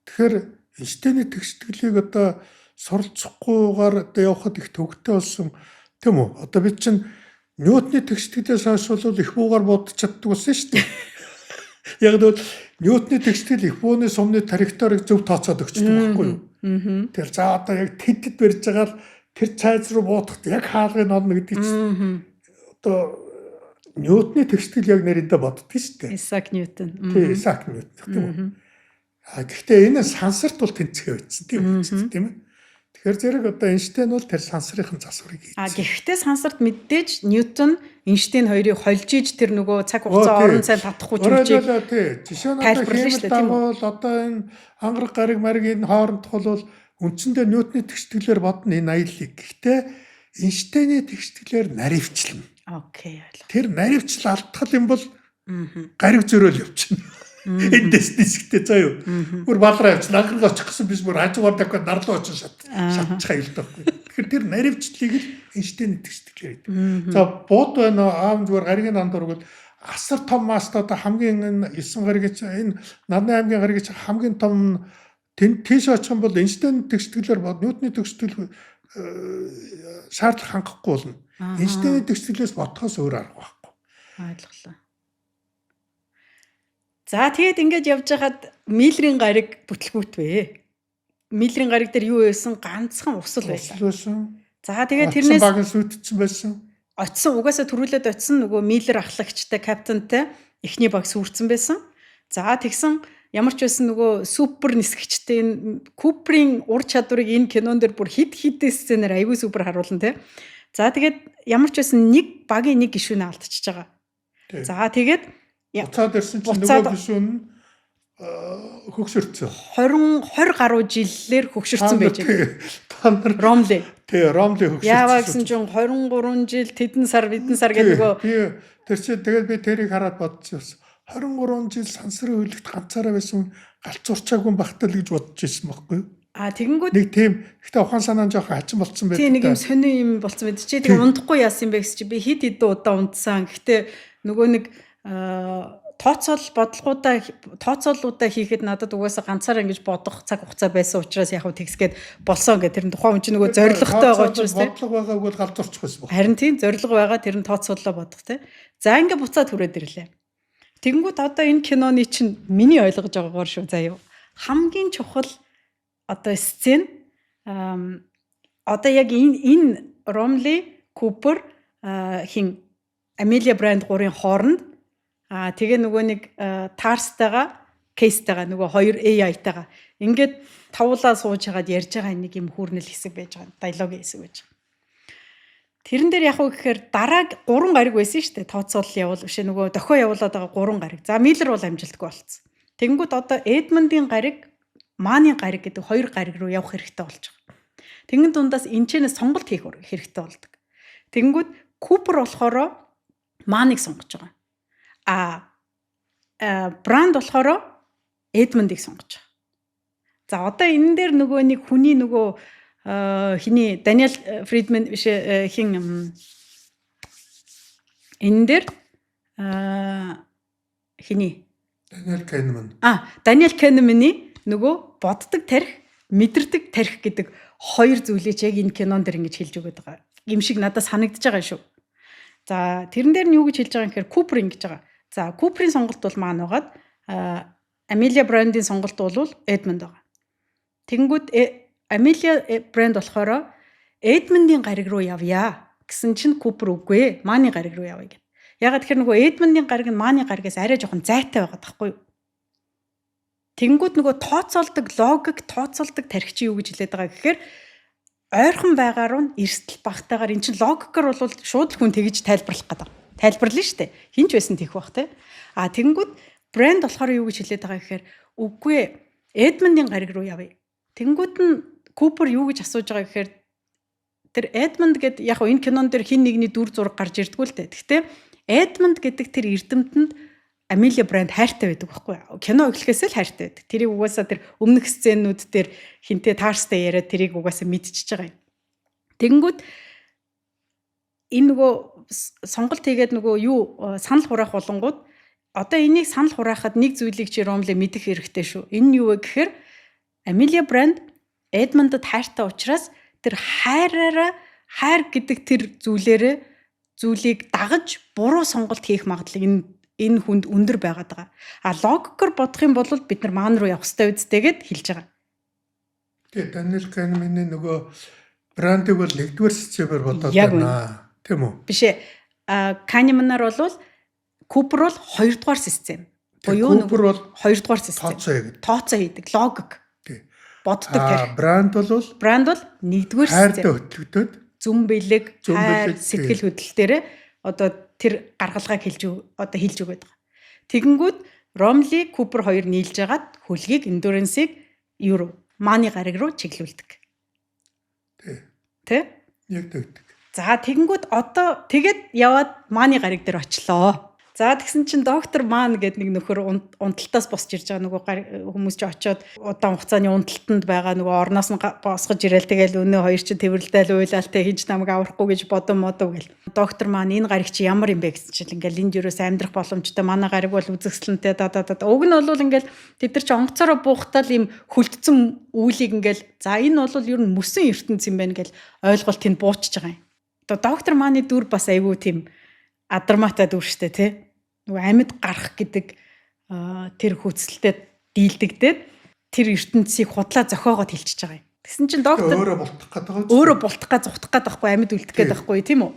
Тэгэхээр Эйнштейний тэгшгэлийг одоо суралцахгүйгээр одоо явхад их төвөгтэй болсон. Тийм үү? Одоо бид чинь Ньютоны тэгшгэлээс хойш бол их буугаар бодож чаддаг болсон шүү дээ. Яг л Ньютоны тэгшгэл их бууны сумны траекторийг зөв тооцоод өгчдөг байхгүй юу? Тэр за одоо яг тэдэд барьж байгаа л тэр цайз руу буудахт яг хаалгыг олно гэдэг чинь одоо Ньютоны тэгшгэл яг нэрэндээ боддог шүү дээ. Исаак Ньютон. Тийм Исаак Ньютон тийм үү? Гэхдээ энэ сансарт бол тэнцээ байсан тийм үү? Тэгэхээр зэрэг одоо Эйнштейн бол тэр сансрын засварыг хийсэн. Гэхдээ сансарт мэдээж Ньютон, Эйнштейн хоёрыг холж иж тэр нөгөө цаг хугацаа орон зай татахгүй зүйлийг жишээ нь одоо хэмэл дагуул одоо энэ ангараг гариг мариг энэ хоорондох бол үндсэндээ Ньютоны тэгшгэлээр бодно энэ аяллыг. Гэхдээ Эйнштейний тэгшгэлээр наривчлна. Окей. Тэр наривчл алдтал юм бол гариг зөрөөл явчихна. Энэ дэстэйсгтэй заа юу. Бүр балраа явчихна. Анхраг очих гэсэн биш бүр хажуугаар давхад нарлуу очих шатчихаа юм дахгүй. Тэгэхээр тэр наривчлалыг л Эйнштейний тэгшгэлээр хийдэг. За бууд байна аав зүгээр гаригийн андуург бол асар том маст одоо хамгийн 9 гаригийн энэ Нарны аймгийн гаригийн хамгийн том тийш очих юм бол Эйнштейн тэгшгэлээр бод Ньютоны тэгшгэл шаардлага хангахгүй болно. Эйнштейний тэгшгэлээс бодхоос өөр арга байхгүй. Ойлголоо. За тэгээд ингэж явж хагаад Миллерийн гариг бүтлгүүт вэ. Миллерийн гариг дээр юу байсан? Ганцхан усал байсан. За тэгээд тэрнээс баг сүйтсэн байсан. Очсон угаасаа төрүүлээд очсон нөгөө Миллер ахлагчтай капитантай эхний баг сүрцэн байсан. За тэгсэн ямар ч байсан нөгөө супер нисгэгчтэй энэ Куперийн ур чадварыг энэ кинон дээр бүр хид сценаар аягүй супер харуулна те. За тэгээд ямар ч байсан нэг багийн нэг гишүүнээ алдчихж байгаа. За тэгээд буцаад ирсэн чинь нөгөө гишүүн нь хөгшөрцөн 20 гаруй жилээр хөгшөрцөн байж байгаа. Та нар Ромли. Тий, Ромли хөгшөрцөн. Яаваа гэсэн чинь 23 жил тэдэн сар гэдэг нөгөө тэр чинь тэгээд би тэрийг хараад бодчихсон. 23 жил сансрын хөлөгт ганцаараа байсан галзуурчаагүй багтал гэж бодож ирсэн байхгүй юу? Тэгэнгүүт нэг тийм ихтэй ухаан санаа жоохон хачин болцсон байдаг. Тий, нэг юм сони юм болцсон байдаг. Чи тэгээ унтахгүй яасан бэ гэсэн чи би хэд удаа унтсан. Гэхдээ нөгөө нэг тооцоолуудаа хийхэд надад угаасаа ганцаараа ингэж бодох цаг хугацаа байсан учраас яг хөө тэгсгээд болсон гэх тэр тухайн хүн чинь нөгөө зоригтой байгаа учраас тийм бодлого байгааг бол галзуурчих байсан баг. Харин тийм зорилго байгаа тэр нь тооцоолоо бодох тийм. За ингэ буцаад хүрээд ирлээ. Тэгэнгүүт одоо энэ киноны чинь миний ойлгож байгаагаар шүү заяа. Хамгийн чухал одоо сцен одоо яг энэ Ромли, Купер хин Амелия Бранд гурийн хооронд тэгээ нөгөө нэг Тарстайгаа, Кейстайгаа нөгөө хоёр AI-тайгаа ингээд тавуулаа сууж хагаад ярьж байгаа нэг юм хүүрнэл хэсэг байж байгаа. Диалогийн хэсэг байж байгаа. Тэрэн дээр яг уу гэхээр дарааг 3 гариг байсан шүү дээ. Тооцоолол явуул биш нөгөө дохио явуулаад байгаа 3 гариг. За Миллер бол амжилтгүй болцсон. Тэгэнгүүт одоо Эдмондын гариг, Мааны гариг гэдэг 2 гариг руу явах хэрэгтэй болж байгаа. Тэгэн дундаас энэчнээс сонголт хийх хэрэгтэй болдог. Тэгэнгүүт Купер болохоор Мааныг сонгож байгаа. Бранд болохоор Эдмондыг сонгож байгаа. За одоо энэ дээр нөгөө нэг хүний нөгөө хиний Даниэл Фридман биш хин энэ дээр хиний Даниэл Kahneman. Даниэл Kahneman-ы нөгөө боддог тарих, мэдэрдэг тарих гэдэг хоёр зүйлийг яг энэ кинон дээр ингэж хэлж өгöd байгаа. Юм шиг надад санагдаж байгаа шүү. За тэрэн дээр нь юу гэж хэлж байгаа юм гэхээр Купер ингэж байгаа. За Куперийн сонголт бол Маан байгаад Амелия Брандийн сонголт бол Эдмонд байгаа. Тэгэнгүүт Амелия Бранд болохоор Эдмондийн гариг руу явъя гэсэн чинь Купер үгүй ээ, Мааны гариг руу явъя гэв. Ягаад тэгэхээр нөгөө Эдмондийн гариг нь Мааны гаригаас арай жоохон зайтай байгаа байхгүй юу? Тэгэнгүүт нөгөө тооцоолдог логик, тооцоолдог тархич юу гэж хэлээд байгаа гэхээр ойрхон байгаар нь эрсдэл багтаагаар эн чинь логикоор бол шууд л хүн тэгж тайлбарлах гэдэг. Тайлбарлана шүү дээ. Хинч байсан тийх бах те. Тэгэнгүүт Бранд болохоор юу гэж хэлээд байгаа гэхээр үгүй Эдмондийн гариг руу явъя. Тэгэнгүүт нь Купер юу гэж асууж байгаа гэхээр тэр Эдмонд гэдэг яг энэ кинон дээр хин нэгний дүр зураг гарч ирдгүү л дээ. Гэхдээ Эдмонд гэдэг тэр эрдэмтэнд Амелия Бранд хайртай байдаг байхгүй юу? Кино эхлэхээс л хайртай байдаг. Тэрийг угаасаа тэр өмнөх сценүүд дээр хинтээ Тарстай яриад тэрийг угаасаа мэдчихэж байгаа юм. Тэгэнгүүт энэ нөгөө сонголт хийгээд нөгөө юу санал хураах болонгууд одоо энийг санал хураахад нэг зүйлийг чи Ромли мэдэх хэрэгтэй шүү. Энэ нь юу вэ гэхээр Амелия Бранд Эдмондод хайртай учраас тэр хайр гэдэг тэр зүйлийг дагаж буруу сонголт хийх магадлал энэ хүнд өндөр байгаад байгаа. Логикоор бодох юм бол бид нар Маан руу явах хэрэгтэй үсттэйгээд хэлж байгаа. Тэгээ Даниэл Kahneman-ы нөгөө Брандыг бол нэгдүгээр системээр бодоод байна. Тийм үү? Биш ээ. Kahneman-аар бол Купер бол хоёрдугаар систем. Буюу Купер бол хоёрдугаар систем. Тооцоо хийдэг, логик. Боддог тарих. Бранд бол нэгдүгээр систем. Хайртай хөтлөгдөд зүм бэлэг, сэтгэл хөдлөл дээр одоо тэр гаргалгааг хэлж өгöd байгаа. Тэгэнгүүт Ромли, Купер хоёр нийлж агаад хөлгийг эндүрэнсийг Мааны гариг руу чиглүүлдэг. Тэ? Яг тэгдэг. За тэгэнгүүт одоо тэгээд яваад Мааны гариг дээр очлоо. За тэгсэн чинь доктор Маан гэдэг нэг нөхөр унталтаас босч ирж байгаа нөгөө хүмүүс чи очиод удаан хугацааны унталтанд байгаа нөгөө орноос нь босгож ирээл тэгэл өнөө хоёр чи тэрвэрлдээл уйлаал тэ хийж намайг аврахгүй гэж бодов гэл. Доктор Маан энэ гариг чи ямар юм бэ гэсэн чинь ингээл энд юуроос амьдрах боломжтой манай гариг бол үзэсгэлэнтэй уг нь бол ингээл тэд нар чи онгоцороо буухтал им хөлдсөн үүлийг ингээл за энэ бол ер нь мөсөн ертөнц юм байна гэл ойлголт тэнд буучж байгаа юм. Одоо доктор Мааны дүр бас айгүй тийм адармаатай дүр штэ тий. Нөгөө амьд гарах гэдэг тэр хүсэлтэд дийлдэгдээд тэр ертөнцийг худлаа зохиогоод хэлчихэж байгаа юм. Тэгсэн чинь доктор өөрөө бултах гэж зүхтах гээд байхгүй амьд үлдэх гээд байхгүй тийм үү?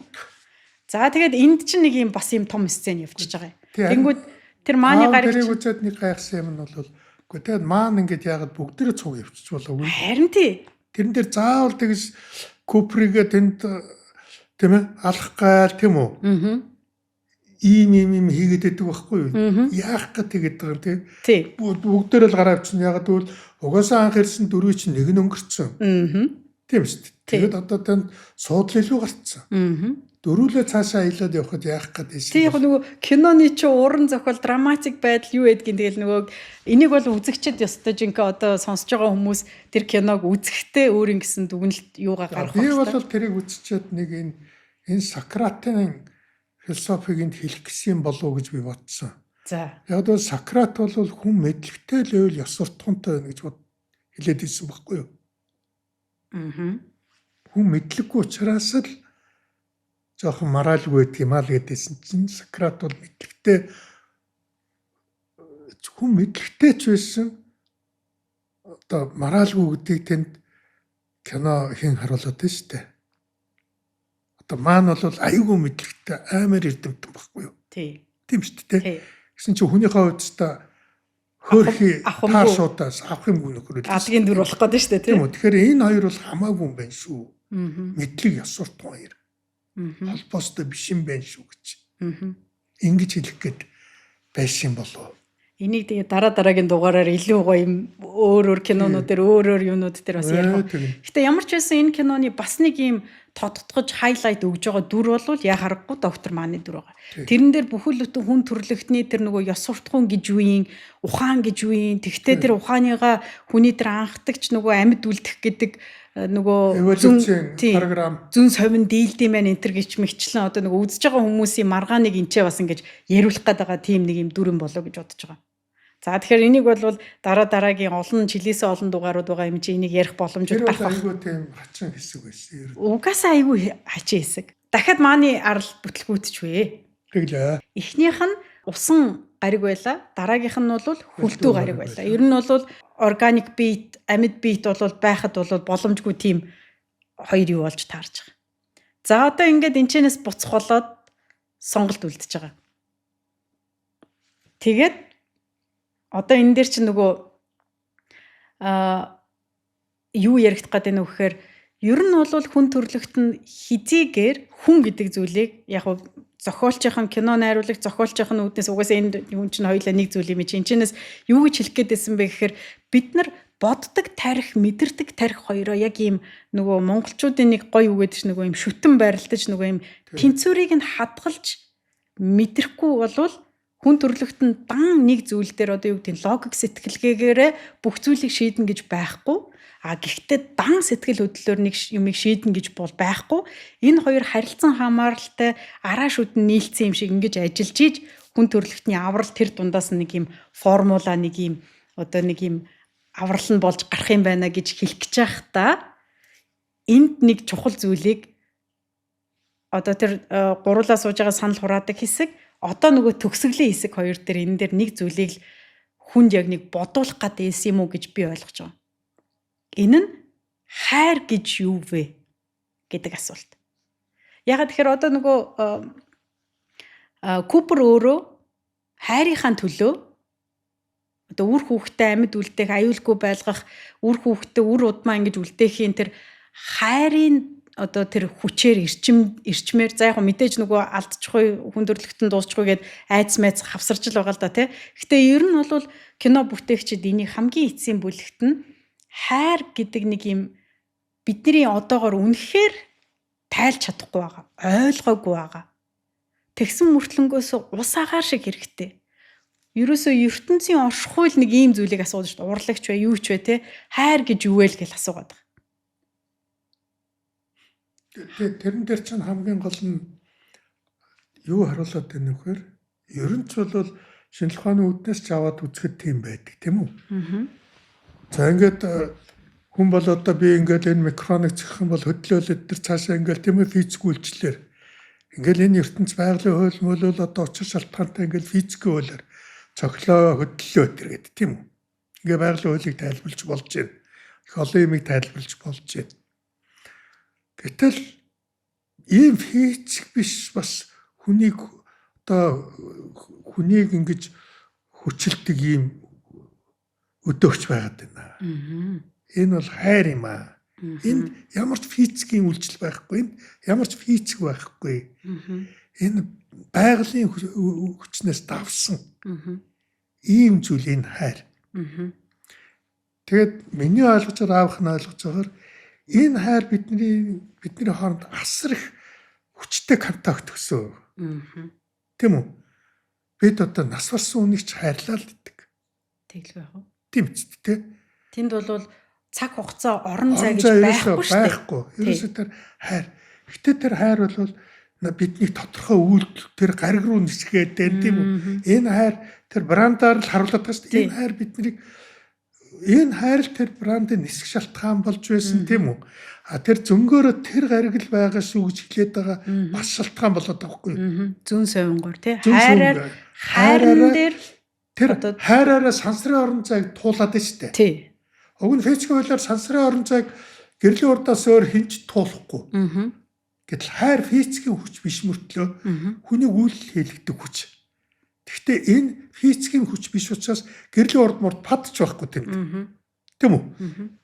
За тэгээд энд чинь нэг юм бас юм том сцен явчихж байгаа юм. Тэнгүүд тэр Мааны гариг тэрийг үзээд нэг гайхсан юм нь бол Гэхдээ тэгээд маань ингээд яагаад бүгдээрээ цуг явчих болоогүй. Харин тий. Тэрэн дээр заавал тэгж Купригээ тэнд тийм ээ алах гал тийм үү? Ийм хийгээд байдаг байхгүй юу? Яах гэж тэгээд байгаа юм тий. Бүгдээрээ л гараа авчихна. Ягаад гэвэл угаасаа анх ирсэн дөрвий чинь нэг нь өнгөрцөн. Тийм шүү дээ. Тэгээд одоо танд суудлын илүү гарцсан. Дөрүүлээ цаашаа аялаад явхад яах гэдээ. Тий, яг нөгөө киноны чи уран зохиол драматик байдал юу гэдгийг тэгэл нөгөө энийг бол үзэгчд ёстой жинхэнэ одоо сонсож байгаа хүмүүс тэр киног үзэхдээ өөрийн гэсэн дүгнэлт юугаа гаргах вэ? Би бол тэрийг үзчихэд нэг энэ Сократын философиг энд хэлэх гэсэн болов уу гэж би бодсон. За. Яг л Сократ бол хүн мэдлэгтэй л байвал ёс суртахуунтай байна гэж хэлээд ирсэн байхгүй юу? Хүн мэдлэггүй учраас л жоохон моральгүй байдаг юм аа л гэдээсэн чинь Сократ бол мэдлэгтэй хүн мэдлэгтэй ч байсан одоо моральгүй гэдгийг тэнд кино хэн харуулад байна шүү дээ. Одоо маань бол аюулгүй мэдлэгтэй амар эрдэмтэн байхгүй юу? Тийм шүү дээ. Гэсэн чинь хүнийхээ хувьд хөөрхи таашуудаас авах юмгүй нөхөр. Адгийн дүр болох гэдэг шүү дээ тийм үү? Тэгэхээр энэ хоёр бол хамаагүй юм байна шүү. Мэдлэг ёс суртахуун хоёр. Холбоостой биш юм байна шүү гэж. Ингэж хэлэх гээд байсан болов. Энийг тэгээ дараагийн дугаараар илүү гоё юм өөр кинонууд дээр өөр юмнууд дээр бас ярих. Гэтэ ямар ч байсан энэ киноны бас нэг юм тодтогч хайлайт өгж байгаа дүр бол яа харахгүй доктор Мааны дүр байгаа. Тэрэн дээр бүхэл бүтэн хүн төрлөختний тэр нөгөө ёс суртахуун гэж юу юм, ухаан гэж юу юм. Тэгтээ тэр ухааныгаа хүний тэр анхдагч нөгөө амьд үлдэх гэдэг нөгөө зүүн совин дийлдэм байх энэ төр гэж мэгчлэн одоо нөгөө үзэж байгаа хүмүүсийн маргааныг энчээ бас ингэж яриулах гээд байгаа тийм нэг юм дүрэн болоо гэж бодож байгаа. За тэгэхээр энийг бол дараагийн олон жилээсээ олон дугаарууд байгаа юм чи энийг ярих боломжтой байх. Айгуу тийм хачин хэсэг байсан. Угаасаа айгуу хачин хэсэг. Дахиад Мааны арал бүтлгүүтчвэ. Тэглээ. Эхнийх нь усан гариг байла, дараагийнх нь бол хөлтүү гариг байла. Ер нь бол органик биет, амьд биет бол байхад бол боломжгүй тийм хоёр юу болж таарж байгаа. За одоо ингээд энэчнээс буцах болоод сонголт үлдэж байгаа. Тэгээд одоо энэ дээр чинь нөгөө юу яригдах гэдэг нь вэхээр ер нь бол хүн төрлөخت нь хизээгээр хүн гэдэг зүйлийг яг зохиолчийн кино найруулагч зохиолчийн үүднээс угаасаа энэ хүн чинь хоёулаа нэг зүйл юм чинь энэчнээс юу гэж хэлэх гээдсэн бэ гэхээр бид нар боддог тарих мэдэрдэг тарих хоёроо яг ийм нөгөө монголчуудын нэг гоё үг гэдэг чинь нөгөө ийм шүтэн байралтаж нөгөө ийм тэнцвэрийг нь хадгалж мэдрэхгүй болвол хүн төрлөخت нь дан нэг зүйл дээр одоо юу гэдэг нь логик сэтгэлгээгээрээ бүх зүйлийг шийднэ гэж байхгүй. Гэхдээ дан сэтгэл хөдлөлөөр нэг юмыг шийднэ гэж бол байхгүй. Энэ хоёр харилцан хамааралтай араа шүдэн нийлцсэн юм шиг ингэж ажиллаж ийж хүн төрлөختний аврал тэр дундаас нэг юм формула нэг юм одоо нэг юм аврал нь болж гарах юм байна гэж хэлэх гэж байхдаа энд нэг чухал зүйлийг одоо тэр гуруулаа сууж байгаа санал хураадаг хэсэг одоо нөгөө төгсгөлийн хэсэг хоёр дээр энэ дээр нэг зүйлийг хүнд яг нэг бодуулах гэдэг юм уу гэж би ойлгож байгаа. Энэ нь хайр гэж юу вэ гэдэг асуулт. Ягаад тэгэхээр одоо нөгөө Купер өөрөө хайрынхаа төлөө одоо үр хүүхдээ амьд үлдээх, аюулгүй байлгах, үр хүүхдээ үр удмаа ингэж үлдээхийн тэр хайрын одоо тэр хүчээр ирчмээр за яг мэдээж нөгөө алдчихгүй хүн төрлөختөнд дуусчихгүй гэд айц майц хавсарч л байгаа л да тий. Гэтэ ер нь бол кино бүтээгчид энийг хамгийн эцсийн бүлэгт нь хайр гэдэг нэг юм бидний одоогоор үнэхээр тайлж чадахгүй байгаа. Ойлгоогүй байгаа. Тэгсэн мөртлөнгөөс ус агаар шиг хэрэгтэй. Ерөөсөө ертөнцийн оршихуйл нэг ийм зүйлийг асуудаг шүү дээ. Урлагч бай, юу ч бай те. Хайр гэж юу вэ гэж асуугаад байгаа. Тэрэн дээр чинь хамгийн гол нь юу харуулад байна вэхээр ер нь ч бол шинжлэх ухааны үүднээс ч аваад үзэхэд тийм байдаг тийм үү? За ингээд хүн бол одоо би ингээд энэ микрофоныг зөхөх юм бол хөдлөөлөд тэр цаашаа ингээд тийм үү физик үйлчлэлээр ингээд энэ ертөнц байгалийн хууль мөлөл одоо учир шалтгаантай ингээд физикийн хуулиар цоглоо хөдлөлөө тэр гэдэг тийм үү? Ингээд байгалийн хуулийг тайлбарлаж болж байна. Их олон юмыг тайлбарлаж болж байна. Гэтэл ийм физик биш бас хүнийг одоо хүнийг ингэж хүчилдэг ийм өдөөгч байгаад байна. Энэ бол хайр юм аа. Энд ямар ч физикийн үйлчлэл байхгүй, энд ямар ч физик байхгүй. Энэ байгалийн хүчнээс давсан ийм зүйл энэ хайр. Тэгээд миний ойлгож байгаа аавах нь ойлгож байгаагаар энэ хайр бидний хооронд асар их хүчтэй контакт өгсөн. Тийм үү? Бид одоо нас барсан хүнийг ч хайрлаа л гэдэг. Тэгэл байх уу? Тийм ч тий. Тэнд бол цаг хугацаа орон зай гэж байхгүй шүү дээ. Байхгүй. Ерөөсөө тэр хайр. Гэтэ тэр хайр бол бидний тодорхой үйлдэл тэр гариг руу нисгээд байна тийм үү? Энэ хайр тэр брандаар л харуулдаг шүү дээ. Энэ хайр биднийг энэ хайр л тэр брандын нисэх шалтгаан болж байсан тийм үү? А тэр зөнгөөрөө тэр гариг л байгаа шүү гэж хэлээд байгаа бас шалтгаан болоод байгаа байхгүй юу? Зүүн совингоор тий. Хайран дээр тэр хайраараа сансрын орон зайг туулаад байна шүү дээ. Тий. Уг нь физикийн хуулиар сансрын орон зайг гэрлийн урдаас өөр хинч туулахгүй. Гэтэл хайр физикийн хүч биш мөртлөө хүний үйл хийлгдэг хүч. Гэхдээ энэ физикийн хүч биш учраас гэрлийн урд мурд падч байхгүй тэнд. Тийм үү?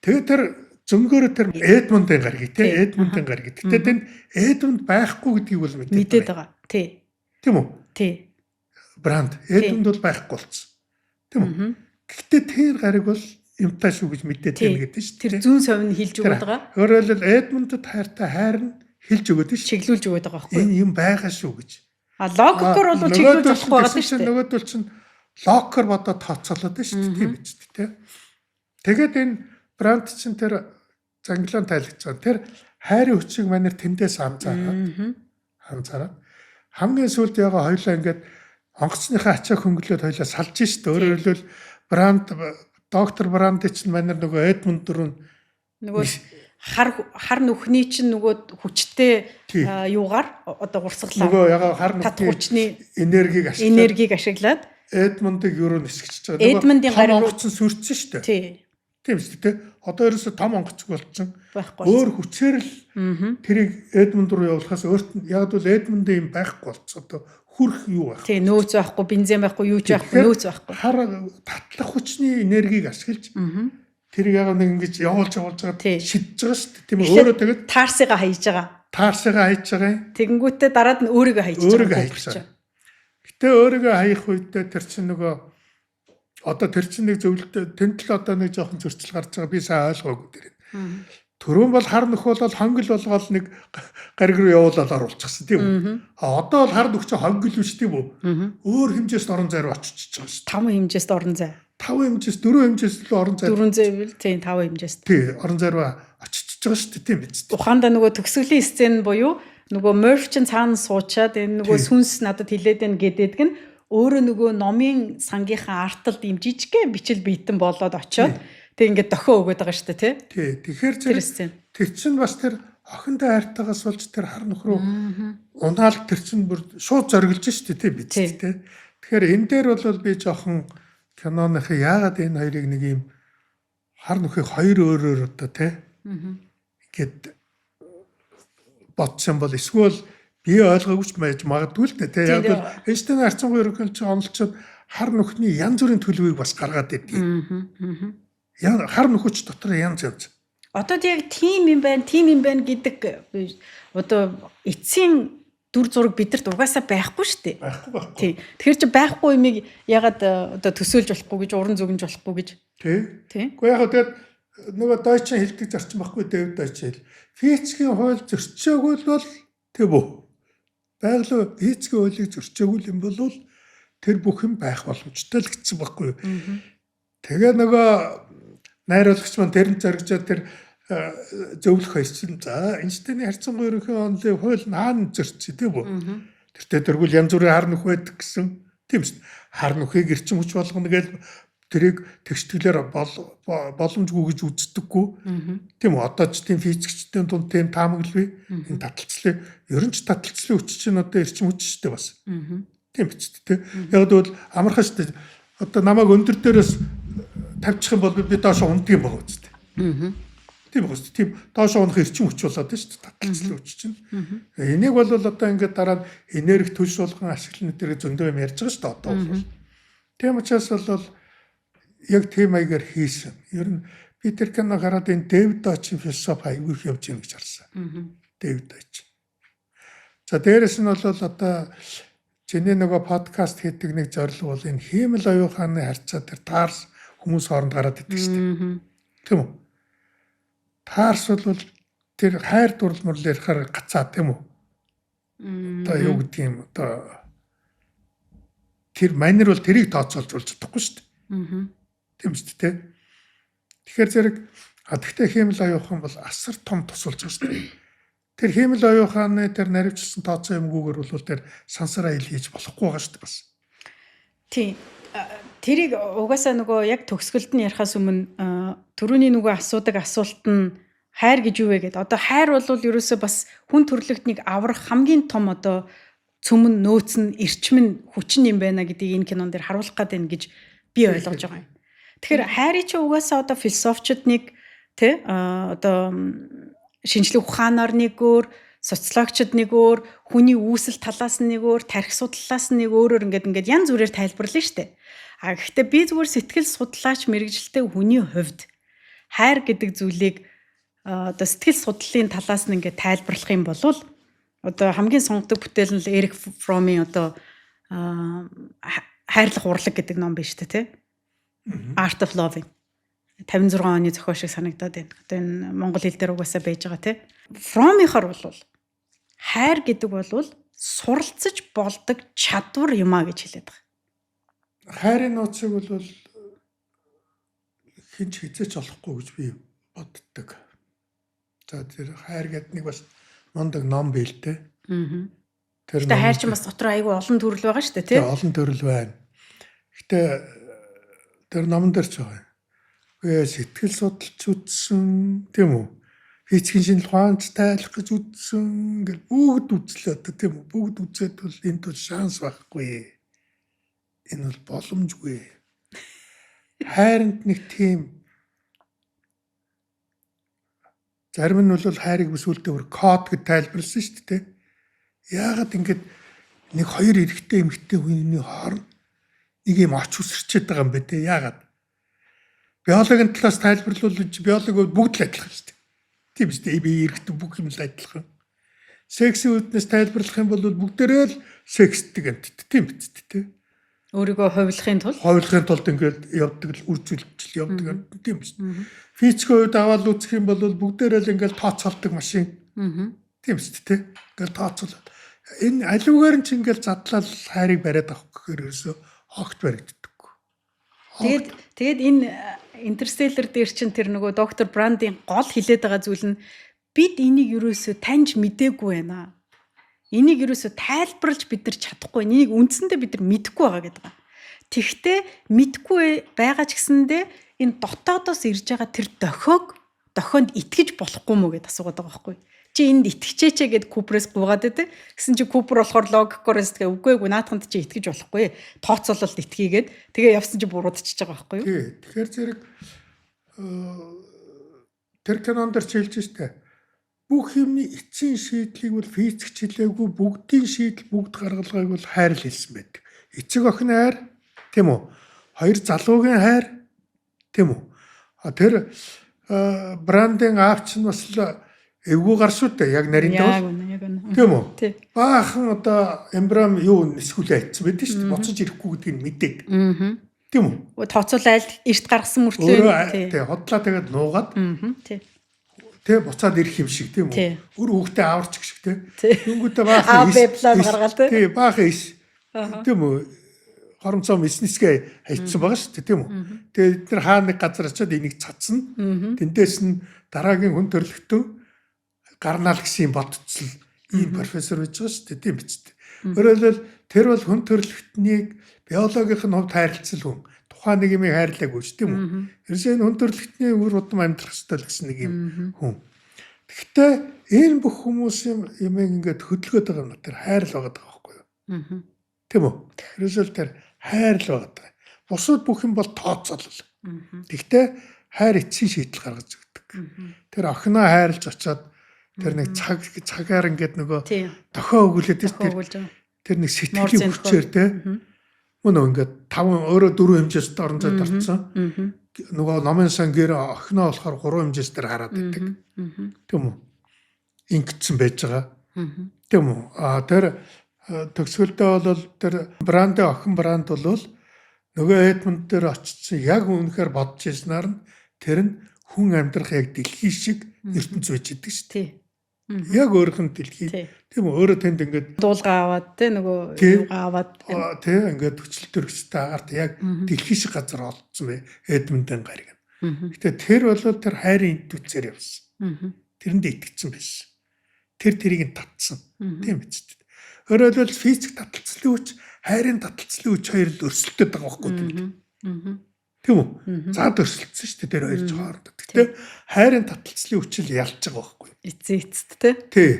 Тэгээд тэр зөнгөөрөө тэр Эдмундын гариг тий Эдмундын гариг. Гэхдээ тэнд Эдмунд байхгүй гэдгийг бол мэдээд байгаа. Тий. Тийм үү? Тий. Бранд Эдмунд бол байхгүй болсон. Тийм үү? Гэхдээ тэр гариг бол юмтай шүү гэж мэдээд байна гэдэг шүү дээ. Тэр зүүн совь нь хилж өгöd байгаа. Өөрөөр хэлбэл Эдмундд хайртай хайр нь хилж өгöd шүү. Чиглүүлж өгöd байгаа байхгүй юу? Энэ юм байгаа шүү гэж. А логикоор бол чиглүүлж болохгүй байгаа шүү дээ. Нөгөөдөл чинь локер бодоод тооцоолоод шүү дээ тийм биз дээ. Тэгээд энэ бранд чинь тэр занглаан тайлгч байгаа. Тэр хайрын хүчийг манайд тэндээс анзаараад хамгийн сүүлд ягаа хоёлаа ингээд онгоцныхаа ачаа хөнгөлөөд хоёлаа салж шүү дээ. Өөрөөр хэлбэл бранд доктор бранд чинь манайд нөгөө Эдмунд дөрөв нөгөө хар нүхний чинь нөгөө хүчтэй юугаар одоо урсгалаа. Нөгөө ягаа хар нүхний энергийг ашиглаад Эдмундыг юу нисгэж байгаа. Эдмундын гариг руу онгоцсон сүрцэн шүү дээ. Тий. Тийм шүү дээ. Одоо ерөөсө том онгоцг болчихсон. Байхгүй. Өөр хүчээр л тэрийг Эдмунд руу явуулахаас өөрт нь яг бол Эдмундын юм байхгүй болчихсон. Одоо хүрх юу байх. Тий, нөөц байхгүй, бензин байхгүй, юу ч байхгүй, нөөц байхгүй. Хар татлах хүчний энергийг ашиглаж тэрийг яг нэг ингэж явуулж байгаа шидэж байгаа шүү дээ. Тийм өөрөө тэгээд таарсыгаа хайж байгаа. Таарсыгаа хайж байгаа юм. Тэгэнгүүтээ дараад нь өөрийгөө хайж байгаа. Гэтэ өөрийгөө хаях үедээ тэр чинь нөгөө одоо тэр чинь нэг зөвлөлтөд тэнтэл одоо нэг жоохон зөрчил гарч байгаа би сайн ойлгоогүй тэр. Түрүүн бол хар нөх бол хонгил болгоол нэг гариг руу явуулаад оруулчихсан тийм үү. А одоо бол хар нөх чинь хонгил биш тийм үү. Өөр хэмжээст орон зай руу очиж байгаа шүү. 5 хэмжээст орон зай. 5 хэмжээс 4 хэмжээс л орон зай. 4 зай бил тийм 5 хэмжээст. Тий, орон зай руу очиж байгаа шүү тийм биз. Ухаанда нөгөө төгсгөлийн сцен буюу нөгөө Морф чин цаана суучаад энэ нөгөө сүнс надад хилээд байна гэдэгдэг нь өөрөө нөгөө номын сангийнхаа арталд им жижигхэн бичил биетэн болоод очиод тэг ингээд дохио өгöd байгаа шүү дээ тий. Тэгэхээр тэр чинь бас тэр охиндоо хайртаагаас болж тэр хар нөх руу унаал тэр чинь бүр шууд зориглож шүү дээ тий биз тий. Тэгэхээр энэ дээр бол би жоохон киноныхаа яагаад энэ хоёрыг нэг юм хар нөхийг хоёр өөрөөр одоо тий ингээд бодсон бол эсвэл би ойлгоогүй ч байж магадгүй л дээ тий. Яг бол Эйнштейн харцангуй ерөнхийдөө онолчод хар нөхний янз бүрийн төлөвийг бас гаргаад идэв. Хар нөхөч дотор янз. Одоо яг тим юм байна гэдэг одоо эцсийн дүр зураг бидэрт угаасаа байхгүй шүү дээ. Байхгүй. Тий. Тэгэхээр чи байхгүй юмыг ягаад одоо төсөөлж болохгүй гэж уран зөгнж болохгүй гэж. Тий. Гэхдээ яг тэгээд нөгөө дойчын хэлдэг зарчим байхгүй Дэвид дойч хэл. Физикийн хууль зөрчөөгүй бол тийм үү? Байгаль физикийн хуулийг зөрчөөгүй юм бол тэр бүх юм байх боломжтой л гэсэн байхгүй юу? Тэгээ нөгөө найруулагч маань тэрэн зоригжоод тэр зөвлөх байсан. За Эйнштейний харьцангуй ерөнхий онолын хууль наан зөрчиж тийм үү? Тэртээ тэргүүл янз бүрийн хар нөх байдаг гэсэн тийм шүү. Хар нөхийг эрчим хүч болгоно гэж тэрийг тэгшгэлээр боломжгүй гэж үздэггүй. Тийм үү? Одоо ч тийм физикчдийн дунд тийм таамаглал энэ таталцлын ерөн ч таталцлын хүч чинь одоо эрчим хүч шүү дээ бас. Тийм биз дээ. Яг бол амархан шүү дээ. Одоо намайг өндөр дээрээс тавьчих юм бол би доош ундгийн байгаа үст. Тийм үү? Тийм доош унах эрчим хүч болоод шүү дээ. Таталцлын хүч чинь. Энийг бол одоо ингээд дараа нь энерги төлс болгон ашиглана дээр зөндөө юм ярьж байгаа шүү дээ одоо бол. Тийм учраас бол яг тийм маягаар хийсэн. Ер нь Питер Кано хараад энэ Дэвид Дочийн философи аягүй их явж байгаа гэж харсан. Дэвид Доч. За дээрэс нь бол одоо чиний нөгөө подкаст хийдэг нэг зорилго бол энэ хиймэл оюуханы харьцаа дээр таарс хүмүүс хооронд гараад идэг шүү дээ. Тийм үү? Таарс бол тэр хайр дурлал ярихаар гацаа тийм үү? Одоо юу гэдэг юм одоо тэр манер бол тэрийг тооцоолж болж чадахгүй шүү дээ. Тийм шүү дээ. Тэгэхээр зэрэг гэхдээ хиймэл оюухан бол асар том тусалж байгаа шүү дээ. Тэр хиймэл оюуханы тэр наривчлсан тооцоо юмгүйгээр бол тэр сансараа ил хийж болохгүй байгаа шүү дээ бас. Тийм. Тэрийг угаасаа нөгөө яг төгсгөлд нь ярихаас өмнө түрүүний нөгөө асуудаг асуулт нь хайр гэж юу вэ гэдэг. Одоо хайр бол ерөөсөө бас хүн төрлөختнийг аврах хамгийн том одоо цөмөн нөөц нь эрчим нь хүчин юм байна гэдгийг энэ кинон дээр харуулах гээд байна гэж би ойлгож байгаа юм. Тэгэхээр хайрыг чи угаасаа одоо философичд нэг тий одоо шинжлэх ухаанаар нэг өөр, социологчд нэг өөр, хүний үүсэл талаас нь нэг өөр, тарих судлалаас нь нэг өөрөөр ингээд янз бүрээр тайлбарлана шүү дээ. Гэхдээ би зүгээр сэтгэл судлаач мэрэгжилтэй хүний хувьд хайр гэдэг зүйлийг одоо сэтгэл судлалын талаас нь ингээд тайлбарлах юм бол одоо хамгийн сонгодог бүтээл нь Эрик Фромын одоо хайрлах урлаг гэдэг ном биш үү те? Art of Loving. 56 оны зохиол шиг санагдаад байна. Одоо энэ монгол хэл дээр угаасаа байж байгаа те. Фромынхаар бол хайр гэдэг бол суралцаж болдог чадвар юм а гэж хэлээд байгаа. Хайрын нууцыг бол хинч хизээч олохгүй гэж би боддог. За тэр хайр гэдэг нэг бас мундаг ном бэлдээ. Тэр хайр чинь бас дотор айгүй олон төрөл байгаа шүү дээ тий. Олон төрөл байна. Гэтэ тэр номон дээр ч байгаа. Сэтгэл судлалч үзсэн тийм үү? Физикийн шинжлэх ухаанч тайлах гэж үзсэн ингээл бүгд үзлээ одоо тийм үү? Бүгд үзээд бол энэ тул шанс байхгүй. Энэ бол боломжгүй. Хайранд нэг тийм зарим нь бол хайрыг бүсүүлдэг код гэж тайлбарласан шүү дээ. Яагаад ингэж нэг хоёр эрэгтэй эмэгтэй хүний хооронд нэг юм оч үсэрчээд байгаа юм бэ те? Яагаад? Биологийн талаас тайлбарлуулж биологи бүгд л адилхан шүү дээ. Тийм шүү дээ. Би эрэгтэй бүх юм л адилхан. Сексийн үүднээс тайлбарлах юм бол бүгдээрээ л сексдэг амьтд тийм биз дээ те? Өөрийгөө хувилахын тулд ингээд явдаг л үржүүлж явдаг тийм биз дээ. Физикийн үед аваад үзэх юм бол бүгдээрээ л ингээд тооцоолдог машин. Тийм биз дээ те? Ингээд тооцоолоод энэ аливаагаар нь ч ингээд задлал хайрыг бариад авах гэхээр ерөөсөө огт баригддаг. Тэгээд энэ Интерстеллар дээр чинь тэр нөгөө доктор Брандийн гол хилээд байгаа зүйл нь бид энийг ерөөсөө таньж мдээгүй байна. Энийг ерөөсөө тайлбарлаж бид нар чадахгүй. Энийг үндсэндээ бид нар мэдэхгүй байгаа гэдэг. Тэгвэл мэдэхгүй байгаа ч гэсэндээ энэ дотоодоос ирж байгаа тэр дохионд итгэж болохгүй мүү гэдээ асуугаад байгаа байхгүй. Чи энд итгэжээчээ гэд Куперээс гуугаад байдаг. Гэсэн чи Купер болохоор логикоор тэгээ үгүй наадханд чи итгэж болохгүй. Тооцоололт итгэгээд тэгээ явсан чи буруудчихж байгаа байхгүй юу? Тий. Тэгэхээр зэрэг тэр кинонд ч хэлж штэ. Бүх юмны эцсийн шийдлийг бол физикч хэлээгүй бүгдийн шийдэл бүгд гаргалгааг бол хайр л хэлсэн байдаг. Эцэг охины хайр тийм үү? Хоёр залуугийн хайр тийм үү? Тэр Брандын аавч нь бас л эвгүй гар шүү дээ. Яг нариндаа. Тийм үү? Баахан одоо эмбрам юу нисгүүлээ айтсан байдаг шүү дээ. Буцаж ирэхгүй гэдгийг мэдээд. Тийм үү? Тооцоол айлт эрт гаргасан мөртлөө тийм хотлоо тэгээд нуугаад. Тийм. Тэ буцаад ирэх юм шиг тийм үү? Өр хүүхдээ аварч гэх шиг тийм. Нүнгүүтээ баахан план гаргаад тийм баахан иш. Тийм үү? Хоромцоо эснэсгээ хайцсан байгаа шүү дээ тийм үү? Тэгээд бид нар хаа нэг газар очиод энийг цацсан. Тэндээс нь дараагийн хүн төрлөختөө гарнаал гэсэн бодцол ийм профессор байж байгаа шүү дээ тийм биз дээ. Өөрөөр тэр бол хүн төрлөختнийг биологийн хувьд хайрлцсан хүн. Тухайн нэг юм хайрлаагүй шүү тийм үү? Ерөөсөө хүн төрлөختний үр удам амьдрах ёстой л гэсэн нэг юм хүн. Гэхдээ энэ бүх хүмүүсийн юм ингээд хөдөлгөөд байгаа юм тэр хайр л байгаа байхгүй юу? Тийм үү? Ерөөсөө тэр хайр л байгаа. Бусад бүх юм бол тооцоолол. Гэхдээ хайр эцсийн шийдэл гаргаж өгдөг. Тэр охиноо хайрлж очиод тэр нэг цагаар ингээд нөгөө дохио өгүүлээд тэр нэг сэтгэлийн хүчээр те Мөн ингээд 5 өөрөө 4 хэмжээст орон зайд орцсон. Нөгөө номын сан гэр охиноо болохоор 3 хэмжээс дээр хараад байдаг. Тийм үү? Ингэсэн байж байгаа. Тийм үү? Тэр төгсгөлдөө бол тэр брандын охин бранд бол нөгөө Эдмонд дээр очсон яг үнэхээр бодож ирснээр нь тэр нь хүн амьдрах яг дэлхий шиг ертөнц байж идэг шүү дээ. Яг өөрөх нь дэлхий. Тийм үү? Өөрөө тэнд ингээд дуулга аваад те нөгөө юугаа аваад тийм ингээд хүчил төрөстэй агарт яг дэлхий шиг газар олдсон бай. Эдмондын гариг. Гэтэ тэр бол тэр хайрын интуицээр явсан. Тэрэнд итгэсэн байсан. Тэрийг нь татсан. Тийм биз дээ. Өөрөөр хэлбэл физик таталцлын хүч, хайрын таталцлын хүч хоёр л өрсөлдөд байгаа байхгүй тийм. Тийм үү? Заад өрсөлдсөн шүү дээ тэр хоёр хооронд. Гэтэ хайрын таталцлын хүч л ялж байгаа байхгүй. Эцэст те. Тий.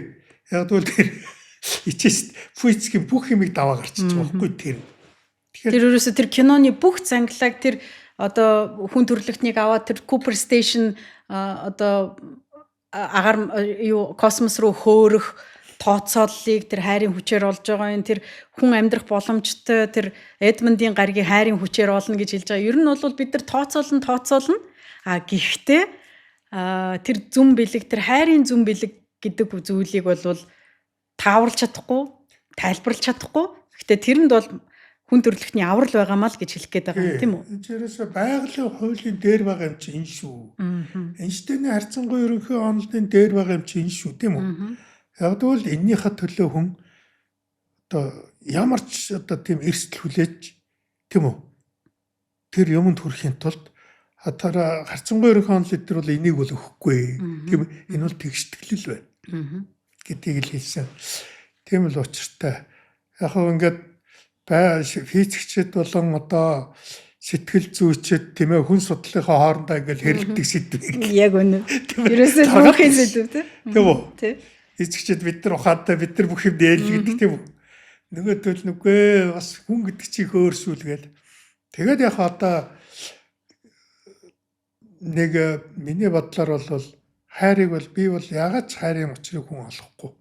Яг бол тэр ичээс физикийн бүх юмыг даваа гарчиж байгаа байхгүй тэр. Тэр ерөөсө тэр киноны бүх зангалаг тэр одоо хүн төрлөختнийг аваад тэр Cooper Station одоо агаар юу космос руу хөөрөх тооцооллыг тэр хайрын хүчээр олж байгаа юм. Тэр хүн амьдрах боломжтой тэр Эдмондын гаригийн хайрын хүчээр олно гэж хэлж байгаа. Ер нь бол бид нар тооцоолно. Гэхдээ тэр зүм бэлэг тэр хайрын зүм бэлэг гэдэг зүйлийг бол тааварлж чадахгүй, тайлбарлаж чадахгүй. Гэхдээ тэрэнд бол хүн төрлөختний аврал байгаамаа л гэж хэлэх гээд байгаа юм тийм үү? Тэрээс байгалийн хуулийн дээр байгаа юм чинь энэ шүү. Эйнштейний харьцангуй ерөнхий онолын дээр байгаа юм чинь энэ шүү тийм үү? Яг бол эннийхээ төлөө хүн одоо ямар ч одоо тийм эрсдэл хүлээж тийм үү? Тэр юмд хүрэхийн тулд хатаараа харьцангуй ерөнхий онол дээр бол энийг бол өгөхгүй тийм энэ бол тэгштгэл байна гэдгийг л хэлсэн. Тийм л учиртай. Яг хөө ингээд физикчд болон одоо сэтгэл зүйчд тийм ээ хүн судлалынхаа хоорондоо ингээд хэрэлдэг сэдвийг яг үнэ. Ерөөсөө бүхэн сэдв тийм үү? Тийм. Физикчд бид нар ухаантай бид нар бүх юм дээлгдэг тийм үү? Нөгөөдөл нүгэ бас хүн гэдэг чинь хөөрсүүлгээл. Тэгээд яг одоо нэг миний бодлоор бол хайрыг бол би бол ягаад ч хайрын учрыг хүн олохгүй.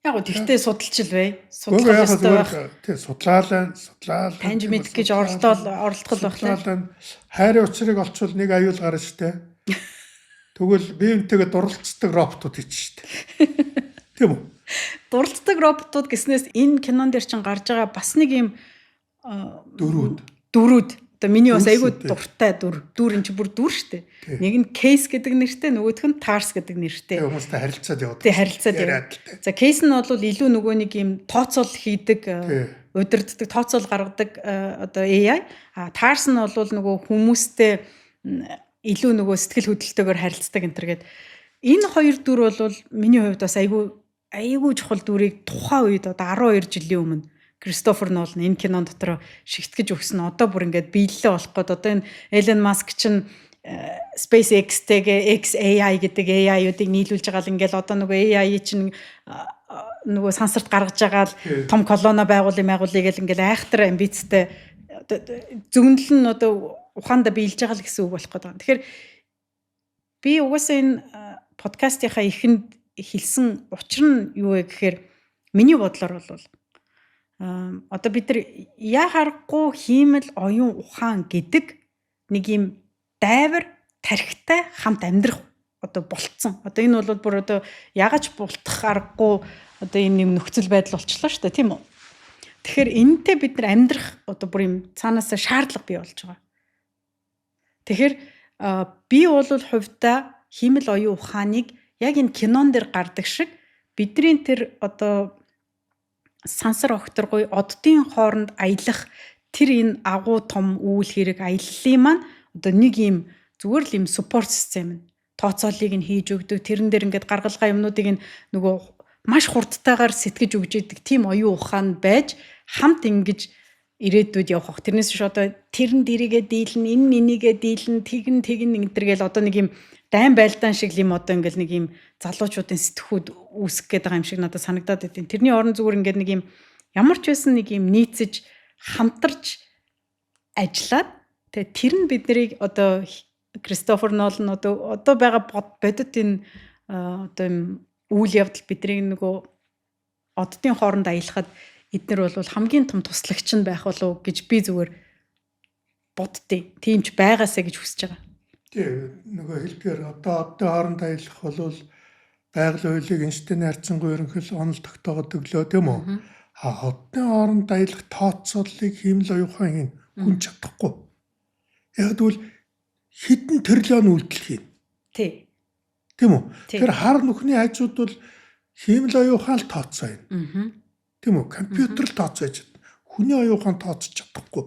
Яг гэхдээ судалчил бай. Судлах ёстой байх. Тий, судлаа. Таньж мэдэх гэж оролдох байна. Хайрын учрыг олчвол нэг аюул гарна штэ. Тэгвэл би энтэйгээ дурлцдаг роботууд хийж штэ. Тийм үү? Дурлцдаг роботууд гэснээс энэ кинон дээр чинь гарч байгаа бас нэг юм дөрүүд. Одоо миний бас айгүй дуртай дүр энэ чинь бүр дүр штэ. Нэг нь Кейс гэдэг нэртэй, нөгөөх нь Тарс гэдэг нэртэй. Хүмүүстэй харилцаад яваад. Тий, харилцаад яваад. За Кейс нь бол илүү нөгөө нэг юм тооцоол хийдэг, удирддаг, тооцоол гаргадаг одоо AI. Тарс нь бол нөгөө хүмүүстэй илүү нөгөө сэтгэл хөдлөлтөөр харилцдаг энэ төр гээд энэ хоёр дүр бол миний хувьд бас айгүй чухал дүрийг тухайн үед одоо 12 жилийн өмнө Кристофер Нолан энэ кинон дотор шигтгэж өгсөн. Одоо бүр ингээд биелэлээ болох гээд одоо энэ Элон Маск чинь SpaceX-тэйгээ XAI гэдэг AI-уудыг нийлүүлж байгаа л ингээд одоо нөгөө AI чинь нөгөө сансарт гаргаж байгаа л том колоно байгуулъя гэл ингээд айхтар амбицтай зөвнөл нь одоо ухаанда биелж байгаа л гэсэн үг болох гэдэг. Тэгэхээр би угаасаа энэ подкастынхаа ихэнд хэлсэн учир нь юу вэ гэхээр миний бодлоор бол одоо бид нар яа харахгүй хиймэл оюун ухаан гэдэг нэг юм дайвар тархитай хамт амьдрах одоо болцсон. Одоо энэ бол бүр одоо ягач бултах аргагүй одоо энэ юм нөхцөл байдал болчихлоо шүү дээ, тийм үү? Тэгэхээр энэтэй бид нар амьдрах одоо бүр юм цаанаасаа шаардлага бий болж байгаа. Тэгэхээр би бол хувьдаа хиймэл оюун ухааныг яг энэ кинон дээр гардаг шиг бидний тэр одоо сансар огторгой оддын хооронд аялах тэр энэ агуу том үйл хэрэг аяллаа маань одоо нэг юм зүгээр л юм support систем нь тооцоолыг нь хийж өгдөг тэрэн дээр ингээд гаргалгаа юмнуудыг нь нөгөө маш хурдтайгаар сэтгэж өгж идэг тийм оюун ухаан байж хамт ингэж ирээдүйд явах. Тэрнээс биш одоо тэрэн дэрийгээ дийлэн энэ нэнийгээ дийлэн тэгэн ингэдэргээл одоо нэг юм дайн байлдаан шиг юм одоо ингээл нэг юм залуучуудын сэтгхүүд үүсгэх гээд байгаа юм шиг надад санагдаад байт. Тэрний орон зүгээр ингээд нэг юм ямар ч байсан нэг юм нийцэж хамтарч ажиллаад тэгээ тэр нь биднийг одоо Кристофер Нолан одоо байгаа бодит энэ одоо юм үйл явдал биднийг нөгөө оддын хооронд аялахад эдгээр бол хамгийн том туслагч нь байх болов гэж би зүгээр боддیں۔ Тийм ч байгаасаа гэж хүсэж байгаа. Тий, нөгөө хэлбэр одоо хооронд аялах бол байгалийн хуулийг Эйнштейн хайрцангуй ерөнхийдөө онол тогтоогод өглөө тийм үү? Хотын хооронд аялах тооцооллыг хиймэл оюухан хүн чадахгүй. Яг тэгвэл хэдэн тэрлэн үйлдэл хийн. Тий. Тийм үү? Тэр хар нүхний хажууд бол хиймэл оюухан л тооцоо юм. Тийм үү? Компьютер л тооцоо хийж чадна. Хүний оюухан тооцож чадахгүй.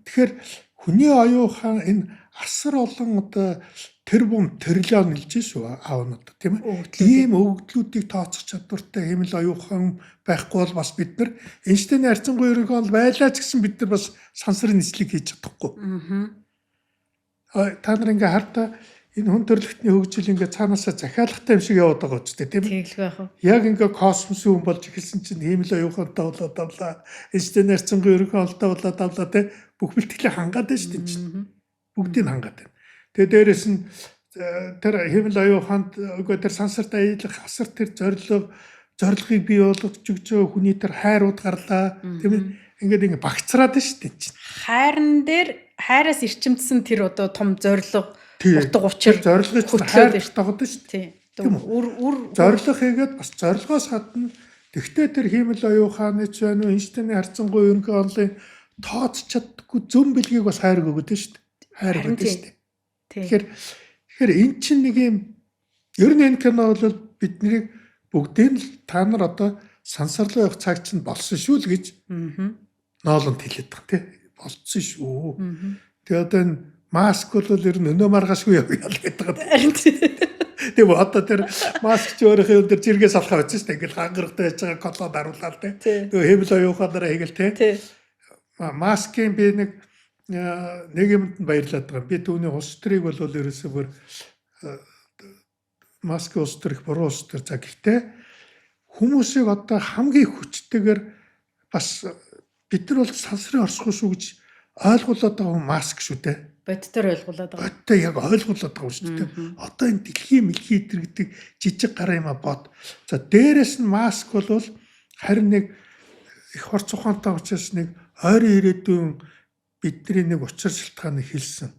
Тэгэхээр хүний оюухан энэ асар олон одоо тэрбум тэрлэн нэлж шүү аавнууд тийм ээ. Ийм өгөгдлүүдийг тооцох чадвартай хиймэл оюухан байхгүй бол бас бид нар Эйнштейн хайрцангуй ерөнхий бол байлаа ч гэсэн бид нар бас сансрын нийслэг хийж чадахгүй. Та нар ингээ хардаа энэ хүн төрөлхтний хөгжил ингээ цаанаасаа захиалгатай юм шиг яваад байгаа ч тийм ээ. Тэглэх байх уу? Яг ингээ космосын хүн болж эхэлсэн чинь хиймэл оюухантай болоод авлаа. Эйнштейн хайрцангуй ерөнхий олдоо болоод авлаа те бүх бэлтгэлийг хангаад байна шүү дээ. Бүгдийг хангаад байна. Тэгээ дээрэс нь тэр хиймэл оюуханд үгүй тэр сансарт аялах асар тэр зорилгыг бий болгож өгч хүний тэр хайрууд гарлаа. Тийм ээ. Ингээ багцраад байна шүү дээ. Хайрн дээр хайраас ирчимдсэн тэр одоо том зорилго утга учир зорилгыг хайр тогтоод шүү дээ. Тийм. Зорилго хийгээд бас зорилгоос гадна тэгтээ тэр хиймэл оюуханы ч байна уу Эйнштейний хайрцангуй ерөнхий онолын тооцч чаддаггүй зөм бэлгийг бас хайр өгöd шүү дээ. Хайр өгöd шүү дээ. Тэгэхээр эн чинь нэг юм ер нь энэ кино бол биднийг бүгдийг л та нар одоо сансарлуу явах цаг чинь болсон шүү л гэж ноолонд хэлээд байгаа тийм болцсон шүү. Тэгээ одоо энэ маск бол ер нь өнөө маргаашгүй явъя л гэдэг байгаа. Тийм одоо тэр маск ч өөрийнхөө өндөр жиргээс алхаа байсан шүү дээ. Ингээл хангарахтай байж байгаа колод харуулаад тийм. Тэгээ хэвлэл оюуханаараа хийгээл тийм. Маскын би нэг юмд баярлаад байгаа. Би түүний улс төрийг бол ерөөсөө бүр маскын улс төрх буруу улс төр за гэхдээ хүмүүсийг одоо хамгийн хүчтэйгээр бас бид нар бол сансрын орсгүй шүү гэж ойлгуулад байгаа маск шүү дээ. Бодтоор ойлгуулад байгаа. Бодтой яг ойлгуулад байгаа шүү дээ. Одоо энэ дэлхийн мэлхий дэргэдэг жижиг гараа юм а бод. За дээрэс нь маск бол харин нэг их орц ухаантай учраас нэг ойрын ирээдүйн бидний нэг учир шалтгааныг хэлсэн.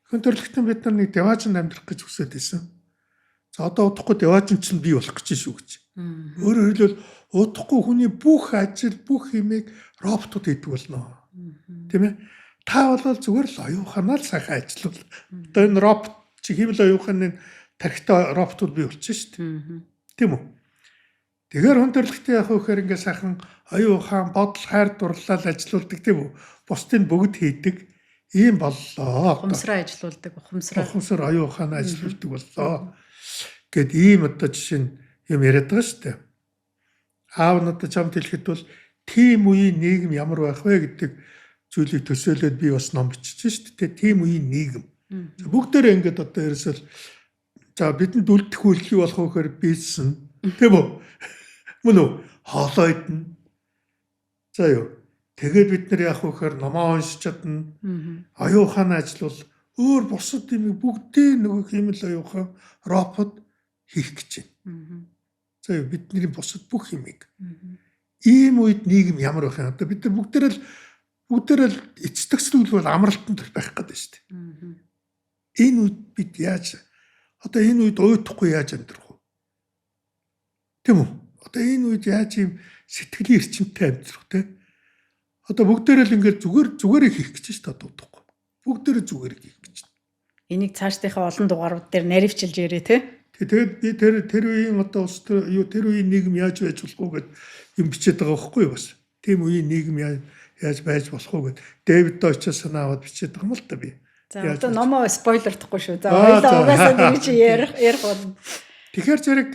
Хүн төрөлхтөн бид нар нэг деважин амьдрах гэж хүсэж байсан. За одоо удахгүй деважин ч бий болох гэж шүү гэж. Өөрөөр хэлбэл удахгүй хүний бүх ажил, бүх юмыг роботууд хийдэг болно. Тийм ээ? Та бол зүгээр л оюуханаар л сайхан ажиллавал. Одоо энэ робот чи хиймэл оюуханы тархитай роботууд бий болчихно шүү дээ. Тийм үү? Тэгэхээр хүн төрөлхтөн яг хөөхөр ингээ сайхан оюухан, бодол, хайр дурлал ажиллаулдаг тийм үү? Бусдын бүгд хийдэг ийм боллоо. Ухамсараа ажиллаулдаг, ухамсар оюухан ажиллаулдаг боллоо. Гэт ийм одоо жишээ нь юм яриад байгаа шүү дээ. Аав нь одоо чамд хэлэхэд бол тийм үеийн нийгэм ямар байх вэ гэдэг зүйлийг төсөөлөд би бас ном бичиж шүү дээ. Тийм үеийн нийгэм. Бүгдээрээ ингээд одоо ерөөсөө за бидэнд үлдэх үйлчлэг болох вөхөр бийсэн. Тийм үү? Мөн үү? Хоолойд нь. За юу. Тэгээд бид нар яах вөхөр номоо уншиж чадна. Оюухан ажиллавал өөр бусад юм бүгдээ нөгөө хиймэл оюухан робот хийх гэж байна. За юу бидний бусад бүх юмыг. Ийм үед нийгэм ямар байх юм? Одоо бид нар бүгдээрээ л эцэгцлүүл бол амралтанд байх гэдэг шүү дээ. Энэ үед бид яаж одоо энэ үед уйдахгүй яаж амьдрах вэ? Тийм үү? Одоо энэ үед яаж юм сэтгэлийн эрчимтэй амьдрах те? Одоо бүгдээрээ л ингээд зүгээрээ хийх гэж шүү дээ дуудахгүй. Бүгдээрээ зүгээрээ хийх гэж. Энийг цаашдынхаа олон дугаарууд дээр наривчилж ярэ те? Тэгээд би тэр үеийн одоо улс тэр үеийн нийгэм яаж байж болох вэ гэд юм бичээд байгаа байхгүй юу бас. Тийм үеийн нийгэм яаж байж болох вэ гэд Дэвид Дойчоос санаа аваад бичээд байгаа юм л та би. За одоо номоо спойлердахгүй шүү. За хоёулаа угаасаа тэгж ярих болно. Тэгэхээр зэрэг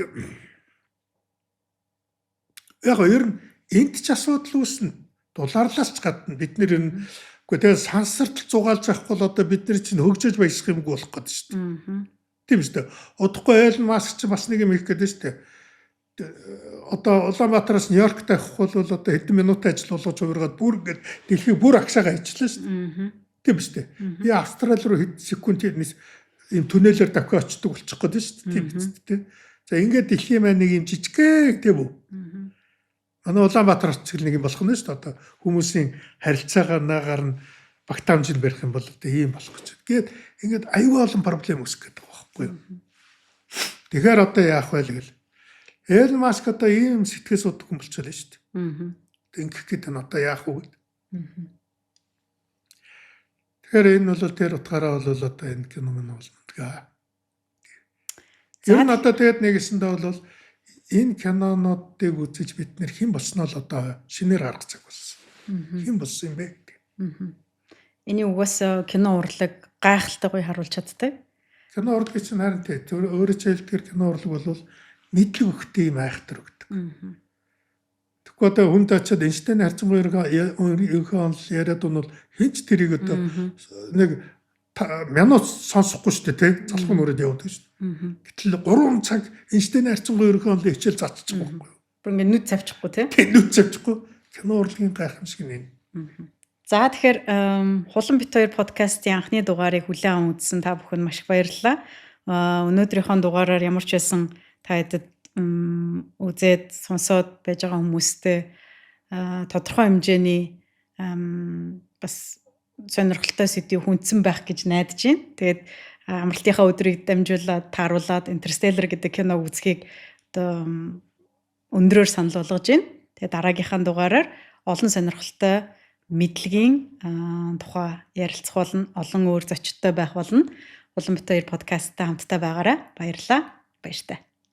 яг ер нь энд ч асуудал үүснэ. Дулаарлаас ч гадна бид нэр энэ үгүй тэгээ сансарт зугаалж авахгүй бол одоо бид нар чинь хөгжиж баясах юмгүй болох гэдэг шүү дээ. Тийм шүү дээ. Удахгүй Элон Маск ч бас нэг юм хийх гэдэг шүү дээ. Одоо Улаанбаатараас Нью-Йорк тавих бол одоо хэдэн минут ажил болгож хувиргаад бүр ингээд дэлхийг бүр агшаага ажиллаа шүү дээ. Тийм шүү дээ. Би Австрали руу хэд секундээр юм түнэлээр давхи очдог болчих гээд шүү дээ. Тийм биз дээ. За ингээд дэлхийн маань нэг юм жижигхэн тийм үү. Манай Улаанбаатар хотцол нэг юм болох нь шүү дээ. Одоо хүмүүсийн харилцаагаар нь багтаамжил барих юм бол одоо ийм болох гэж. Тэгээд ингээд аюул олон проблем үүсгэх гэдэг байхгүй юу? Тэгэхээр одоо яах вэ гэл. Элон Маск одоо ийм сэтгэл судлах хүн болчихлоо шүү дээ. Ингэх гэдэг нь одоо яах вэ? Тэгэхээр энэ бол тэр утгаараа бол одоо энэ кино мөн болно тэгээ. Тэр нь одоо тэгээд нэгэсэндээ бол энэ кинонуудыг үзэж бид нэр хэн болсноо л одоо шинээр харах цаг болсон. Хэн болсон юм бэ гэдэг. Эний угаасаа кино урлаг гайхалтай гоё харуулж чаддаг. Кино урлаг чинь харин тэ өөрөө ч хэлдгэр кино урлаг бол мэдлэг өгөхтэй юм айхтар өгдөг. Тэгэхгүй одоо хүнд очиод Эйнштейн харьцангуйгаа яриад бол хинч тэрийг одоо нэг минут сонсохгүй шүү дээ тий. Залхуу нүрээд явдаг шүү дээ. Гэтэл 3 цаг Эйнштейн харьцангуйгаа хичээл зачихгүй байхгүй юу? Бүр ингэ нүд цавчихгүй тий. Нүд цавчихгүй. Кино урлагийн гайхамшиг нь энэ. За тэгэхээр Хулан бит хоёр подкастын анхны дугаарыг хүлээн аван үзсэн та бүхэнд маш их баярлалаа. Өнөөдрийнхөө дугаараар ямар ч байсан та хэдэд үзээд сонсоод байж байгаа хүмүүстээ тодорхой хэмжээний бас сонирхолтой сэдвийг хүндсэн байх гэж найдаж байна. Тэгээд амралтынхаа өдрийг дамжуулаад тааруулаад Interstellar гэдэг киног үзхийг одоо өндрөөр санал болгож байна. Тэгээд дараагийнхаа дугаараар олон сонирхолтой мэдлэгийн тухай ярилцах болно, олон өөр зочдтой байх болно. Улаан бит хоёр подкасттай хамтдаа байгаарай. Баярлалаа. Баяртай.